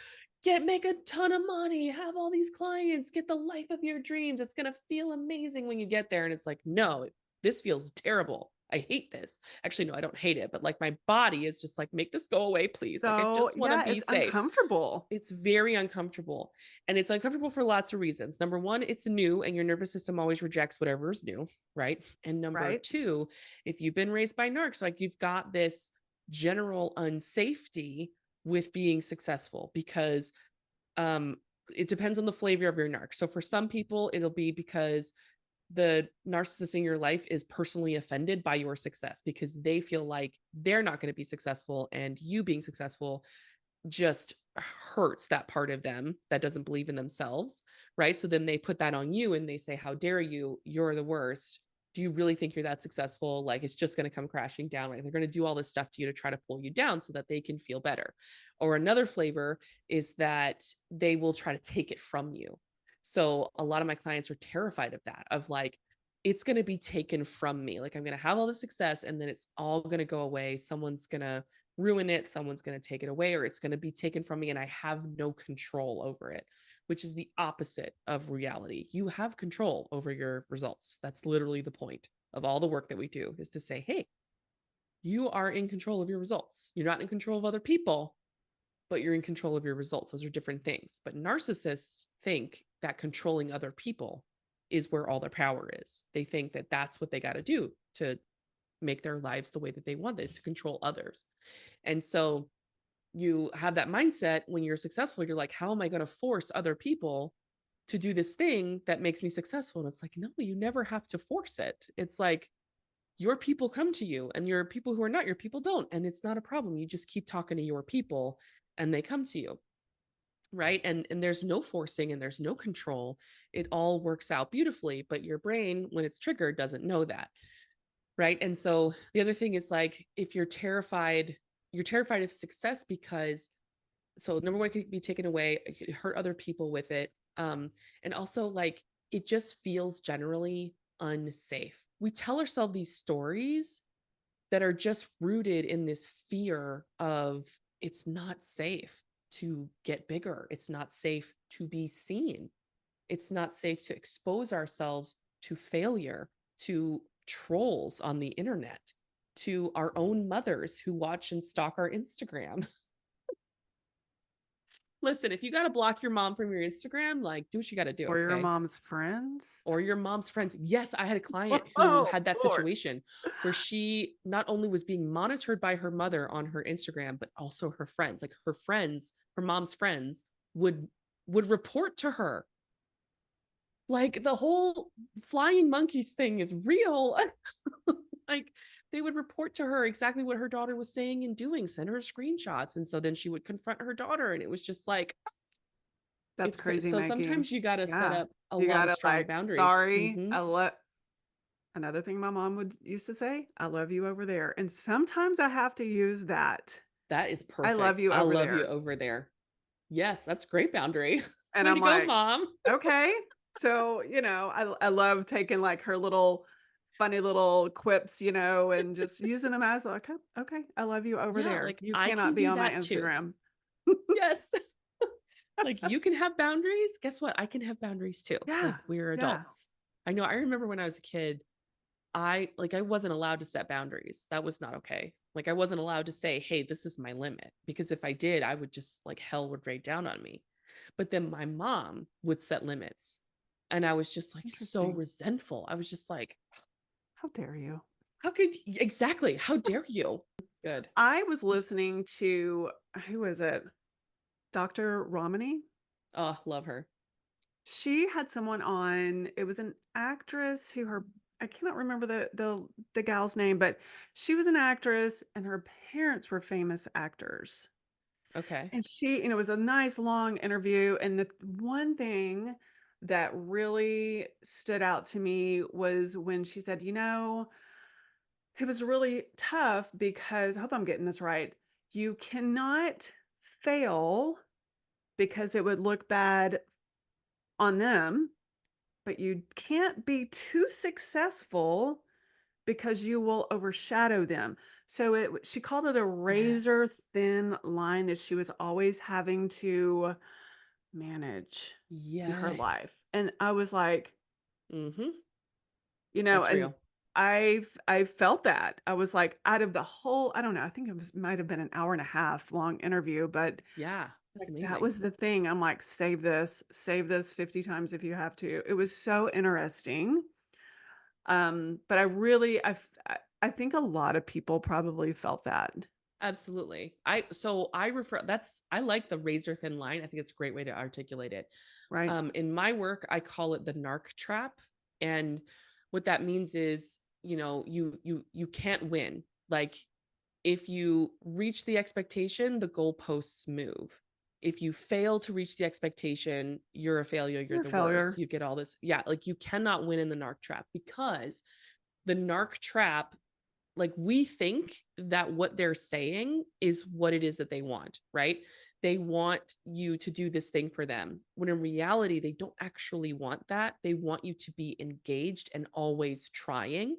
make a ton of money, have all these clients, get the life of your dreams. It's going to feel amazing when you get there. And it's like, no, this feels terrible. I hate this. Actually, no, I don't hate it, but like my body is just like, make this go away, please. Like, I So, just want to yeah, be it's safe. uncomfortable, It's very uncomfortable. And it's uncomfortable for lots of reasons. Number one, it's new and your nervous system always rejects whatever is new, right? And number right? two, if you've been raised by narcs, like you've got this general unsafety with being successful because um it depends on the flavor of your narc. So for some people, it'll be because the narcissist in your life is personally offended by your success because they feel like they're not going to be successful and you being successful just hurts that part of them that doesn't believe in themselves, right? So then they put that on you and they say, how dare you? You're the worst. Do you really think you're that successful? Like it's just going to come crashing down. Like they're going to do all this stuff to you to try to pull you down so that they can feel better. Or another flavor is that they will try to take it from you. So a lot of my clients are terrified of that, of like, it's going to be taken from me. Like I'm going to have all the success and then it's all going to go away. Someone's going to ruin it, someone's going to take it away, or it's going to be taken from me and I have no control over it, which is the opposite of reality. You have control over your results. That's literally the point of all the work that we do, is to say, hey, you are in control of your results. You're not in control of other people, but you're in control of your results. Those are different things. But narcissists think that controlling other people is where all their power is. They think that that's what they got to do to make their lives the way that they want, is to control others. And so you have that mindset when you're successful, you're like, how am I going to force other people to do this thing that makes me successful? And it's like, no, you never have to force it. It's like your people come to you and your people who are not your people don't. And it's not a problem. You just keep talking to your people and they come to you. Right. And there's no forcing and there's no control. It all works out beautifully. But your brain, when it's triggered, doesn't know that. Right. And so the other thing is like, if you're terrified of success because, so number one, it could be taken away, it could hurt other people with it. And also like, it just feels generally unsafe. We tell ourselves these stories that are just rooted in this fear of it's not safe to get bigger. It's not safe to be seen. It's not safe to expose ourselves to failure, to trolls on the internet, to our own mothers who watch and stalk our Instagram. Listen, if you got to block your mom from your Instagram, like do what you got to do, Or your okay? mom's friends. Or your mom's friends. Yes, I had a client who Oh, had that Lord. situation where she not only was being monitored by her mother on her Instagram, but also her friends. Like her friends, her mom's friends would report to her. Like the whole flying monkeys thing is real. Like they would report to her exactly what her daughter was saying and doing, send her screenshots. And so then she would confront her daughter. And it was just like, That's it's crazy. crazy So making. sometimes you got to set Yeah. up a You lot of gotta strong like, boundaries. sorry, Mm-hmm. another thing my mom would used to say, I love you over there. And sometimes I have to use that. That is I love perfect. you I over love you there. over there. Yes, that's great boundary. And Way to I'm go, like, mom. okay. So, I love taking like her little funny little quips, and just using them as like, "Oh, okay, I love you over Yeah, there. like You I cannot can be do on my that too. Instagram." Yes. Like you can have boundaries. Guess what? I can have boundaries too. Like Yeah. we're Yeah. adults. I know I remember when I was a kid, I wasn't allowed to set boundaries. That was not okay. Like I wasn't allowed to say, "Hey, this is my limit." Because if I did, I would just like hell would rain down on me. But then my mom would set limits. And I was just like so Interesting. resentful. I was just like, How dare you? how could exactly? How dare you? Good. I was listening to who is it? Dr. Romani. Oh, love her. She had someone on, it was an actress who her I cannot remember the gal's name, but she was an actress and her parents were famous actors. Okay. And it was a nice long interview. And the one thing that really stood out to me was when she said, it was really tough because I hope I'm getting this right. You cannot fail because it would look bad on them, but you can't be too successful because you will overshadow them. So she called it a razor Yes. thin line that she was always having to manage in her Yes. life. And I was like, Mm-hmm. you know, That's and real. I felt that. I was like, out of the whole, I don't know, I think it was might have been an hour and a half long interview, but Yeah, that's like that amazing. was the thing. I'm like, save this 50 times if you have to. It was so interesting. But I really, I think a lot of people probably felt that, Absolutely. I refer that's I like the razor thin line. I think it's a great way to articulate it. right? In my work, I call it the narc trap. And what that means is, you can't win. Like if you reach the expectation, the goalposts move. If you fail to reach the expectation, you're a failure, you're You're a the worst. failure. You get all this. Yeah, like you cannot win in the narc trap because the narc trap, like we think that what they're saying is what it is that they want, right? They want you to do this thing for them, when in reality they don't actually want that. They want you to be engaged and always trying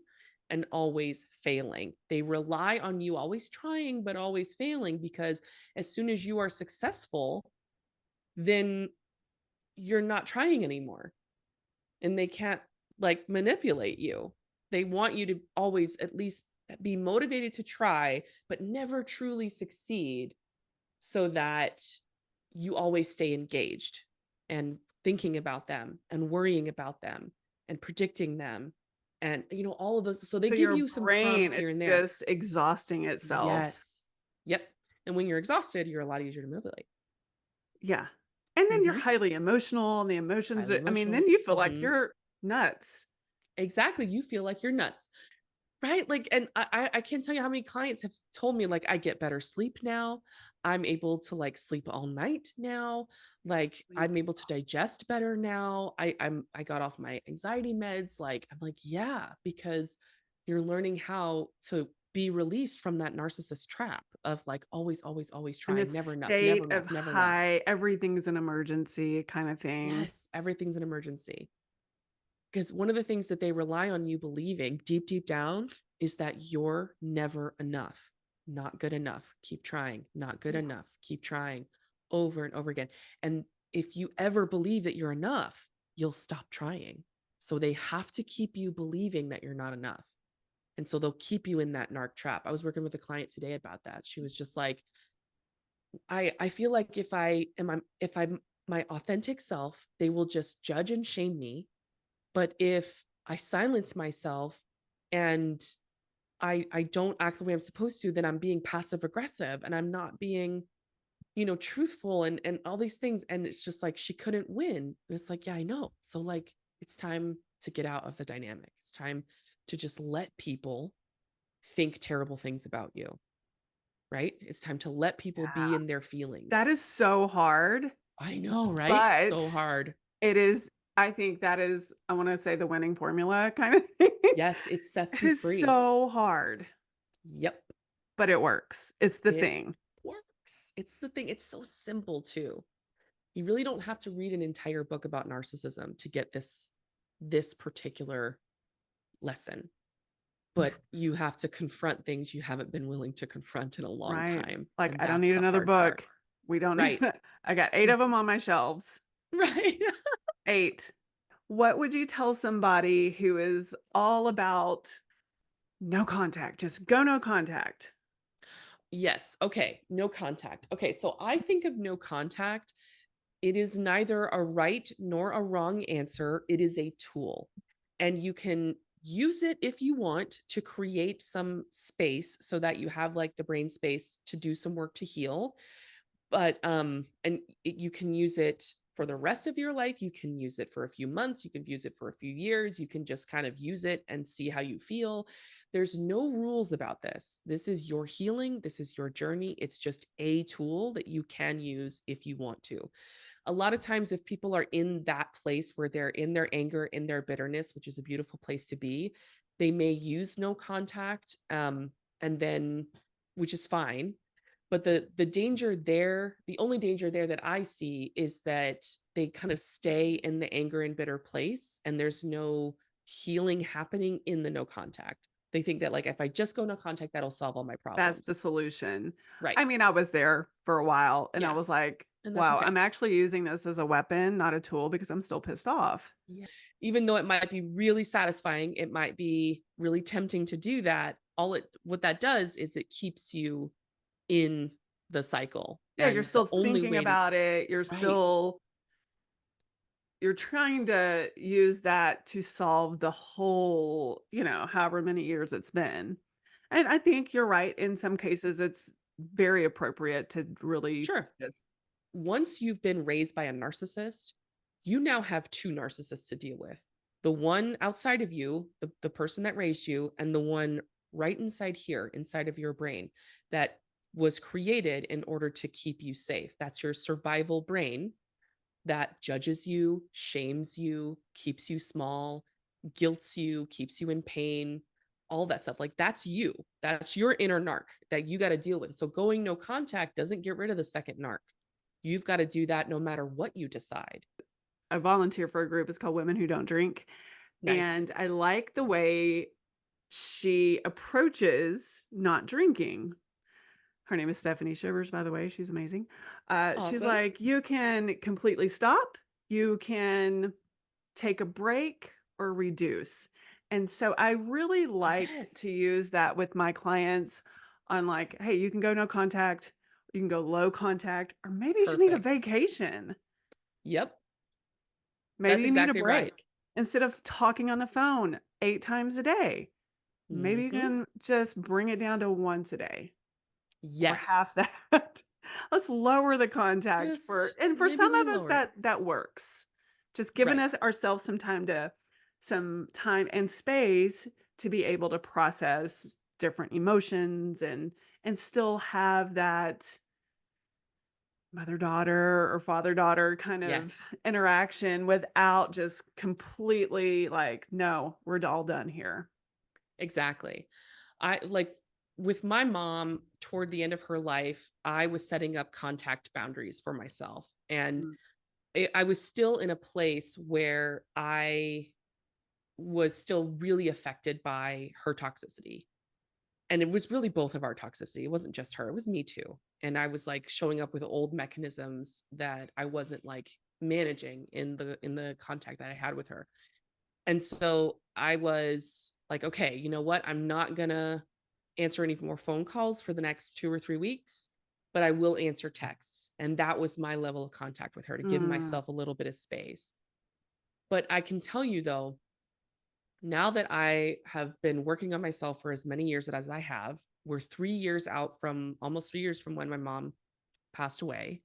and always failing. They rely on you always trying but always failing, because as soon as you are successful, then you're not trying anymore, and they can't like manipulate you. They want you to always at least be motivated to try, but never truly succeed, so that you always stay engaged and thinking about them and worrying about them and predicting them and all of those. So they So give your you some brain crumbs is here and there. just exhausting itself. Yes. Yep. And when you're exhausted, you're a lot easier to manipulate. Yeah. And then you're Hmm. highly emotional and the emotions, Highly I mean, then emotional. you feel like Hmm. you're nuts. Exactly. You feel like you're nuts. Right? Like, and I can't tell you how many clients have told me, like, I get better sleep now. I'm able to like sleep all night now. Like Sleep. I'm able to digest better now. I got off my anxiety meds. Like, I'm like, yeah, because you're learning how to be released from that narcissist trap of like always, always, always In a trying, never enough, never state of enough, never enough. high, everything's an emergency kind of thing. Yes, everything's an emergency. Because one of the things that they rely on you believing deep, deep down is that you're never enough, not good enough. Keep trying, not good Yeah. enough. Keep trying over and over again. And if you ever believe that you're enough, you'll stop trying. So they have to keep you believing that you're not enough. And so they'll keep you in that narc trap. I was working with a client today about that. She was just like, I feel like if I'm my authentic self, they will just judge and shame me, but if I silence myself and I don't act the way I'm supposed to, then I'm being passive aggressive and I'm not being, truthful and all these things. And it's just like she couldn't win. And it's like, yeah, I know. So like it's time to get out of the dynamic. It's time to just let people think terrible things about you, right? It's time to let people be in their That feelings. is so hard, I know, right? So but hard. it is, I think that is, I want to say the winning formula kind of thing. Yes, it sets It you is free. so hard, Yep. but it works. It's the It thing. works. It's the thing. It's so simple too. You really don't have to read an entire book about narcissism to get this particular lesson. But you have to confront things you haven't been willing to confront in a long Right. time. Like, And I don't that's need the another hard part. book. We don't need Right. I got 8 of them on my shelves. Right. 8. What would you tell somebody who is all about no contact, just go no contact? Yes. Okay. No contact. Okay. So I think of no contact. It is neither a right nor a wrong answer. It is a tool. And you can use it if you want to create some space so that you have like the brain space to do some work to heal. But you can use it for the rest of your life. You can use it for a few months, you can use it for a few years, you can just kind of use it and see how you feel. There's no rules about this. This is your healing, this is your journey. It's just a tool that you can use if you want to. A lot of times if people are in that place where they're in their anger, in their bitterness, which is a beautiful place to be, they may use no contact, and then, which is fine. But the danger there, the only danger there that I see is that they kind of stay in the anger and bitter place and there's no healing happening in the no contact. They think that like if I just go no contact, that'll solve all my That's problems. the solution. Right. I mean, I was there for a while and I Yeah. was like, And that's wow, okay. I'm actually using this as a weapon, not a tool because I'm still pissed off. Yeah. Even though it might be really satisfying, it might be really tempting to do that. What that does is it keeps you in the cycle. Yeah, you're And the still only thinking way to, about it. right. You're trying to use that to solve the whole, however many years it's been. And I think you're right. In some cases, it's very appropriate to really Sure. just, Once you've been raised by a narcissist, you now have two narcissists to deal with. The one outside of you, the person that raised you, and the one right inside here, inside of your brain, that was created in order to keep you safe. That's your survival brain that judges you, shames you, keeps you small, guilts you, keeps you in pain, all that stuff. Like that's you. That's your inner narc that you got to deal with. So going no contact doesn't get rid of the second narc. You've got to do that no matter what you decide. I volunteer for a group. It's called Women Who Don't Drink. Nice. And I like the way she approaches not drinking. Her name is Stephanie Shivers, by the way. She's amazing. She's Awesome. like, you can completely stop, you can take a break or reduce. And so I really liked to Yes. use that with my clients on like, hey, you can go no contact, you can go low contact, or maybe you just need a Perfect. vacation. Yep. Maybe That's you need a exactly break. right. Instead of talking on the phone 8 times a day, maybe you Mm-hmm. can just bring it down to once a day. Or Yes. half that. Let's lower the contact Just for maybe some we of us lower it. that works. Just giving Right. us ourselves some time and space to be able to process different emotions and still have that mother-daughter or father-daughter kind of Yes. interaction without just completely like, no, we're all done here. Exactly. I like with my mom toward the end of her life, I was setting up contact boundaries for myself. And Mm. I was still in a place where I was still really affected by her toxicity. And it was really both of our toxicity. It wasn't just her, it was me too. And I was like showing up with old mechanisms that I wasn't like managing in the contact that I had with her. And so I was like, okay, you know what? I'm not going to answer any more phone calls for the next 2 or 3 weeks, but I will answer texts. And that was my level of contact with her to give Mm. myself a little bit of space. But I can tell you though, now that I have been working on myself for as many years as I have, we're 3 years out from almost 3 years from when my mom passed away.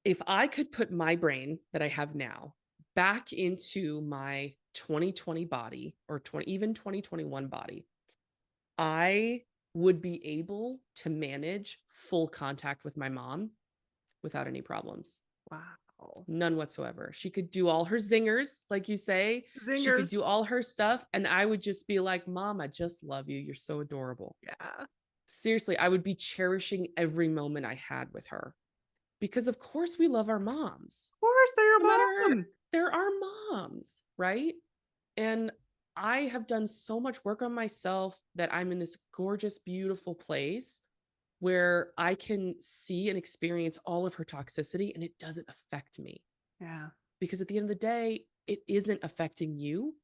If I could put my brain that I have now back into my 2020 body or 20, even 2021 body, I would be able to manage full contact with my mom without any problems. Wow. None whatsoever. She could do all her zingers, like you say. She could Zingers. do all her stuff. And I would just be like, Mom, I just love you. You're so adorable. Yeah. Seriously, I would be cherishing every moment I had with her because, of course, we love our moms. Of course, they're your No matter, mom. they're our moms, right? And I have done so much work on myself that I'm in this gorgeous, beautiful place where I can see and experience all of her toxicity and it doesn't affect me. Yeah. Because at the end of the day, it isn't affecting you.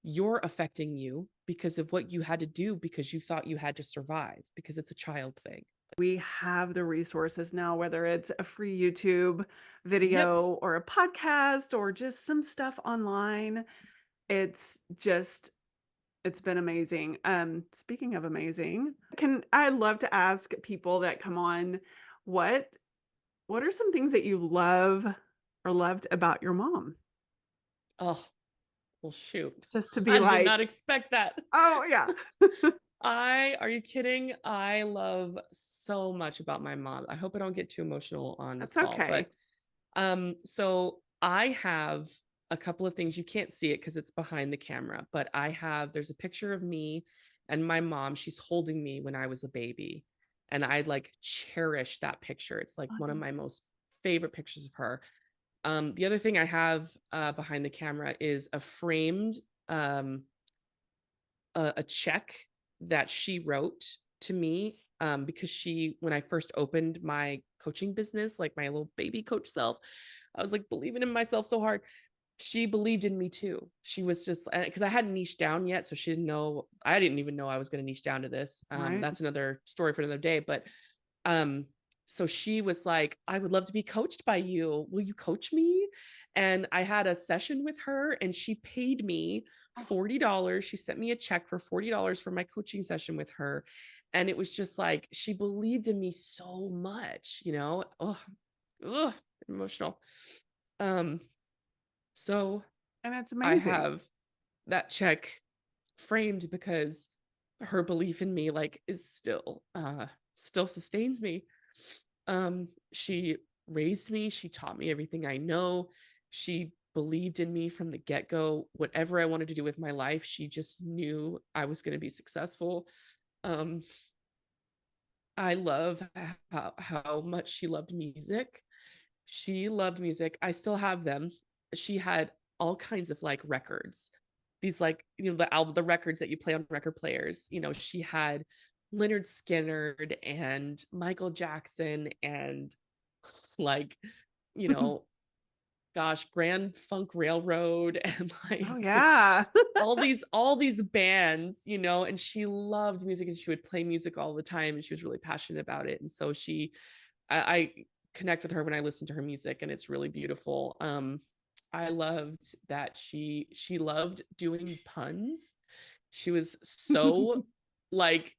You're affecting you because of what you had to do because you thought you had to survive because it's a child thing. We have the resources now, whether it's a free YouTube Yep. video or a podcast or just some stuff online. It's just it's been amazing. Speaking of amazing, can I love to ask people that come on what what are some things that you love or loved about your mom? Oh, well, shoot. Just to be I did like, not expect that. oh yeah. Are you kidding? I love so much about my mom. I hope I don't get too emotional on this That's call, okay. but so I have a couple of things. You can't see it because it's behind the camera, but there's a picture of me and my mom. She's holding me when I was a baby. And I like cherish that picture. It's like one of my most favorite pictures of her. The other thing I have behind the camera is um, a check that she wrote to me, because when I first opened my coaching business, like my little baby coach self, I was like believing in myself so hard. She believed in me too. She was just, because I hadn't niched down yet, so she didn't know. I didn't even know I was going to niche down to this. Right. That's another story for another day. But um, so she was like, I would love to be coached by you. Will you coach me? And I had a session with her, and she paid me $40. She sent me a check for $40 for my coaching session with her. And it was just like, she believed in me so much, oh, ugh, emotional. Um, so And it's I amazing. have that check framed because her belief in me like is still sustains me. She raised me, she taught me everything I know. She believed in me from the get-go. Whatever I wanted to do with my life, she just knew I was going to be successful. Um, I love how much she loved music. She loved music. I still have them. She had all kinds of like records. These like, the records that you play on record players. She had Leonard Skinnerd and Michael Jackson and like, you know, gosh, Grand Funk Railroad and Oh like yeah. all these bands, and she loved music and she would play music all the time and she was really passionate about it. And so I connect with her when I listen to her music, and it's really beautiful. I loved that she loved doing puns. She was so like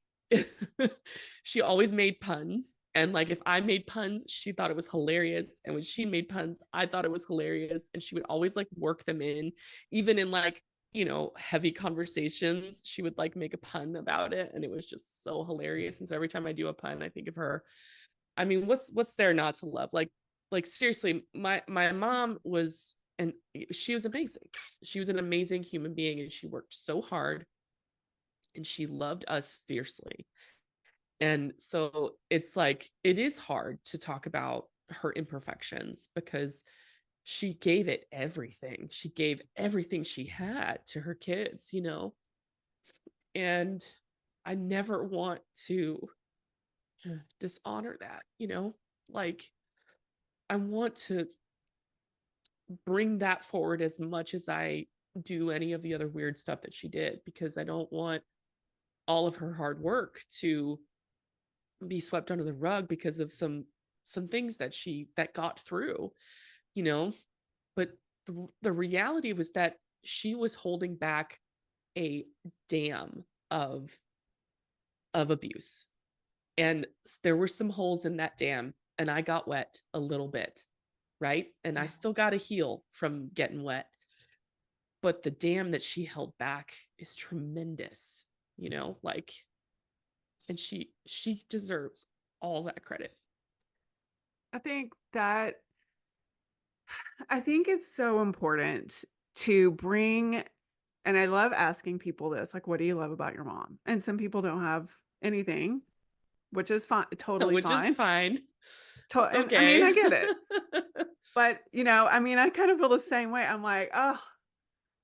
she always made puns. And like if I made puns, she thought it was hilarious. And when she made puns, I thought it was hilarious. And she would always like work them in, even in like, heavy conversations. She would like make a pun about it. And it was just so hilarious. And so every time I do a pun, I think of her. I mean, what's there not to love? Like seriously, my mom was, and she was amazing. She was an amazing human being, and she worked so hard, and she loved us fiercely. And so it's like it is hard to talk about her imperfections because she gave it everything. She gave everything she had to her kids. And I never want to dishonor that. Like I want to bring that forward as much as I do any of the other weird stuff that she did, because I don't want all of her hard work to be swept under the rug because of some things that got through, you know. But the reality was that she was holding back a dam of abuse, and there were some holes in that dam, and I got wet a little bit, right? And I still got to heal from getting wet, but the dam that she held back is tremendous, like, and she deserves all that credit. I think that I think it's so important to bring, and I love asking people this, like, what do you love about your mom? And some people don't have anything, which is fine, totally Which is fine. fine. It's And I mean, okay. I get it. But, I mean, I kind of feel the same way. I'm like, oh,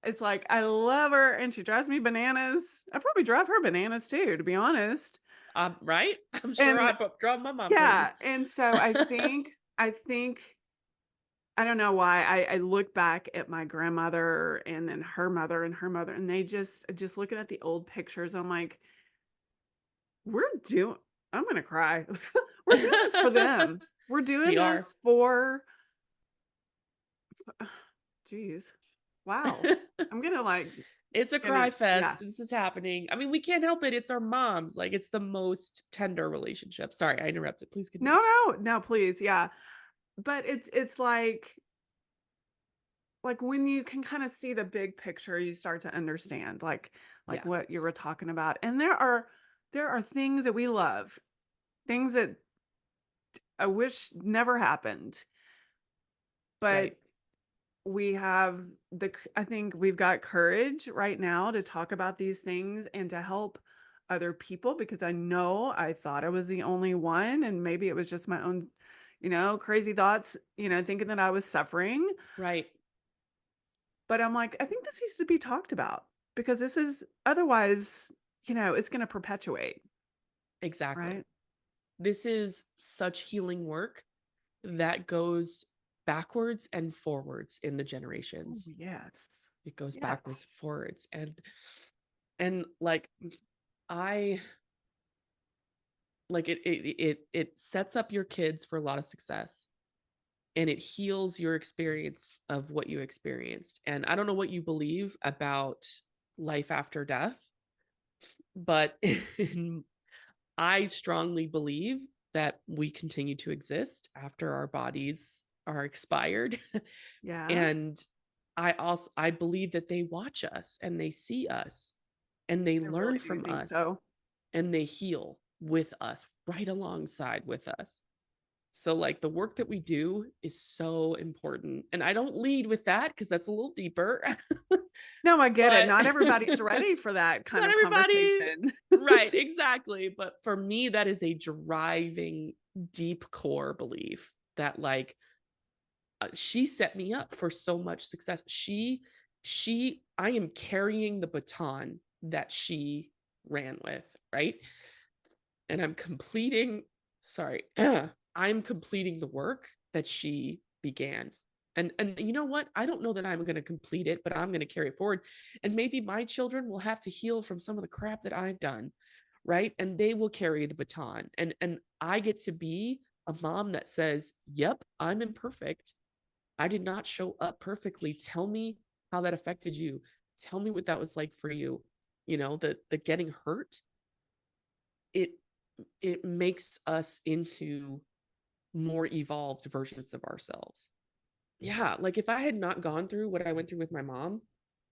it's like I love her and she drives me bananas. I probably drive her bananas too, to be honest. Right? I'm sure And I drove my mom yeah, crazy. and so I think I don't know why I look back at my grandmother and then her mother, and they just looking at the old pictures, I'm like, we're doing I'm gonna cry. We're doing this for them. We're doing We are. this for geez. Wow. I'm gonna like It's a gonna cry yeah. fest. This is happening. I mean, we can't help it. It's our moms. Like, it's the most tender relationship. Sorry, I interrupted. Please No, continue. no, no, please, yeah. But it's like when you can kind of see the big picture, you start to understand like Yeah. what you were talking about. And there are things that we love, things that I wish never happened, but Right. I think we've got courage right now to talk about these things and to help other people, because I know I thought I was the only one and maybe it was just my own, crazy thoughts, thinking that I was suffering. Right. But I'm like, I think this needs to be talked about. because this is otherwise, it's going to perpetuate, Exactly. right? This is such healing work that goes backwards and forwards in the Oh, generations. yes. It goes backwards Yes. and forwards. And like I like it sets up your kids for a lot of success, and it heals your experience of what you experienced. And I don't know what you believe about life after death, but I strongly believe that we continue to exist after our bodies are expired. Yeah. And I believe that they watch us and they see us and they I learn really do from think us so. and they heal with us, right alongside with us. So like the work that we do is so important. And I don't lead with that because that's a little deeper. No, I get it. But Not everybody's ready for that kind not of everybody. conversation. Right, exactly. But for me, that is a driving, deep core belief that like she set me up for so much success. I am carrying the baton that she ran with, right? And sorry, I'm completing the work that she began. And you know what? I don't know that I'm going to complete it, but I'm going to carry it forward. And maybe my children will have to heal from some of the crap that I've done, right? And they will carry the baton. And I get to be a mom that says, "Yep, I'm imperfect. I did not show up perfectly. Tell me how that affected you. Tell me what that was like for you." You know, the getting hurt, it it makes us into more evolved versions of ourselves. Yeah, like if I had not gone through what I went through with my mom,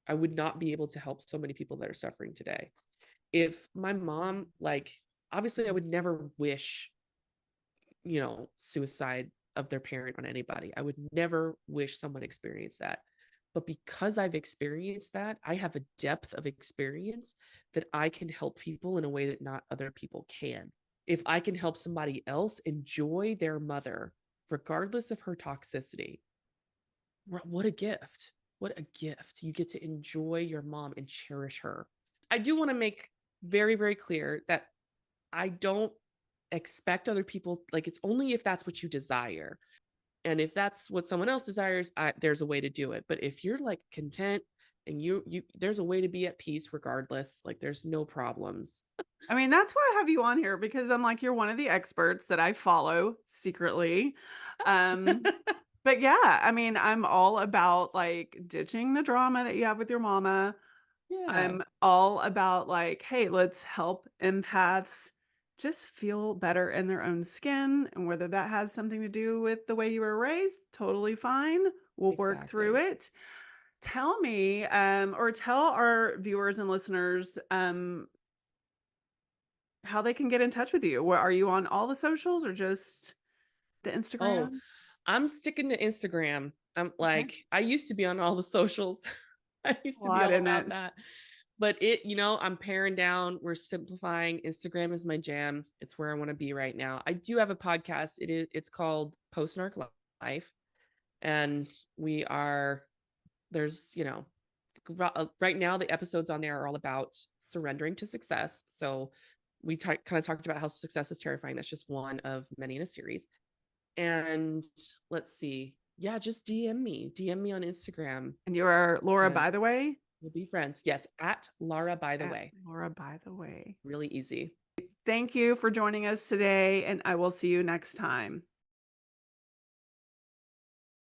I would not be able to help so many people that are suffering today. If my mom, like, obviously, I would never wish, suicide of their parent on anybody. I would never wish someone experienced that. But because I've experienced that, I have a depth of experience that I can help people in a way that not other people can. If I can help somebody else enjoy their mother, regardless of her toxicity, what a gift. What a gift. You get to enjoy your mom and cherish her. I do want to make very, very clear that I don't expect other people, like, it's only if that's what you desire. And if that's what someone else desires, there's a way to do it. But if you're like content and there's a way to be at peace regardless, like there's no problems. I mean, that's why I have you on here because I'm like, you're one of the experts that I follow secretly. Um, but yeah, I mean, I'm all about like ditching the drama that you have with your mama. Yeah, I'm all about like, hey, let's help empaths just feel better in their own skin. And whether that has something to do with the way you were raised, totally fine. We'll work through exactly. it. Tell me, or tell our viewers and listeners, how they can get in touch with you. Where are you on all the socials or just the Oh, Instagrams? I'm sticking to Instagram. I'm Okay. like, I used to be on all the socials. I A used to be lot, all isn't about it? that. But I'm paring down. We're simplifying. Instagram is my jam. It's where I want to be right now. I do have a podcast. It's called Post Narc Life. And we are there's, right now the episodes on there are all about surrendering to success. So we kind of talked about how success is terrifying. That's just one of many in a series. And let's see. Yeah, just DM me on Instagram And you are Laura, and by the way? we'll be friends. Yes, at Lara by the At way. Laura, by the way. Really easy. Thank you for joining us today, and I will see you next time.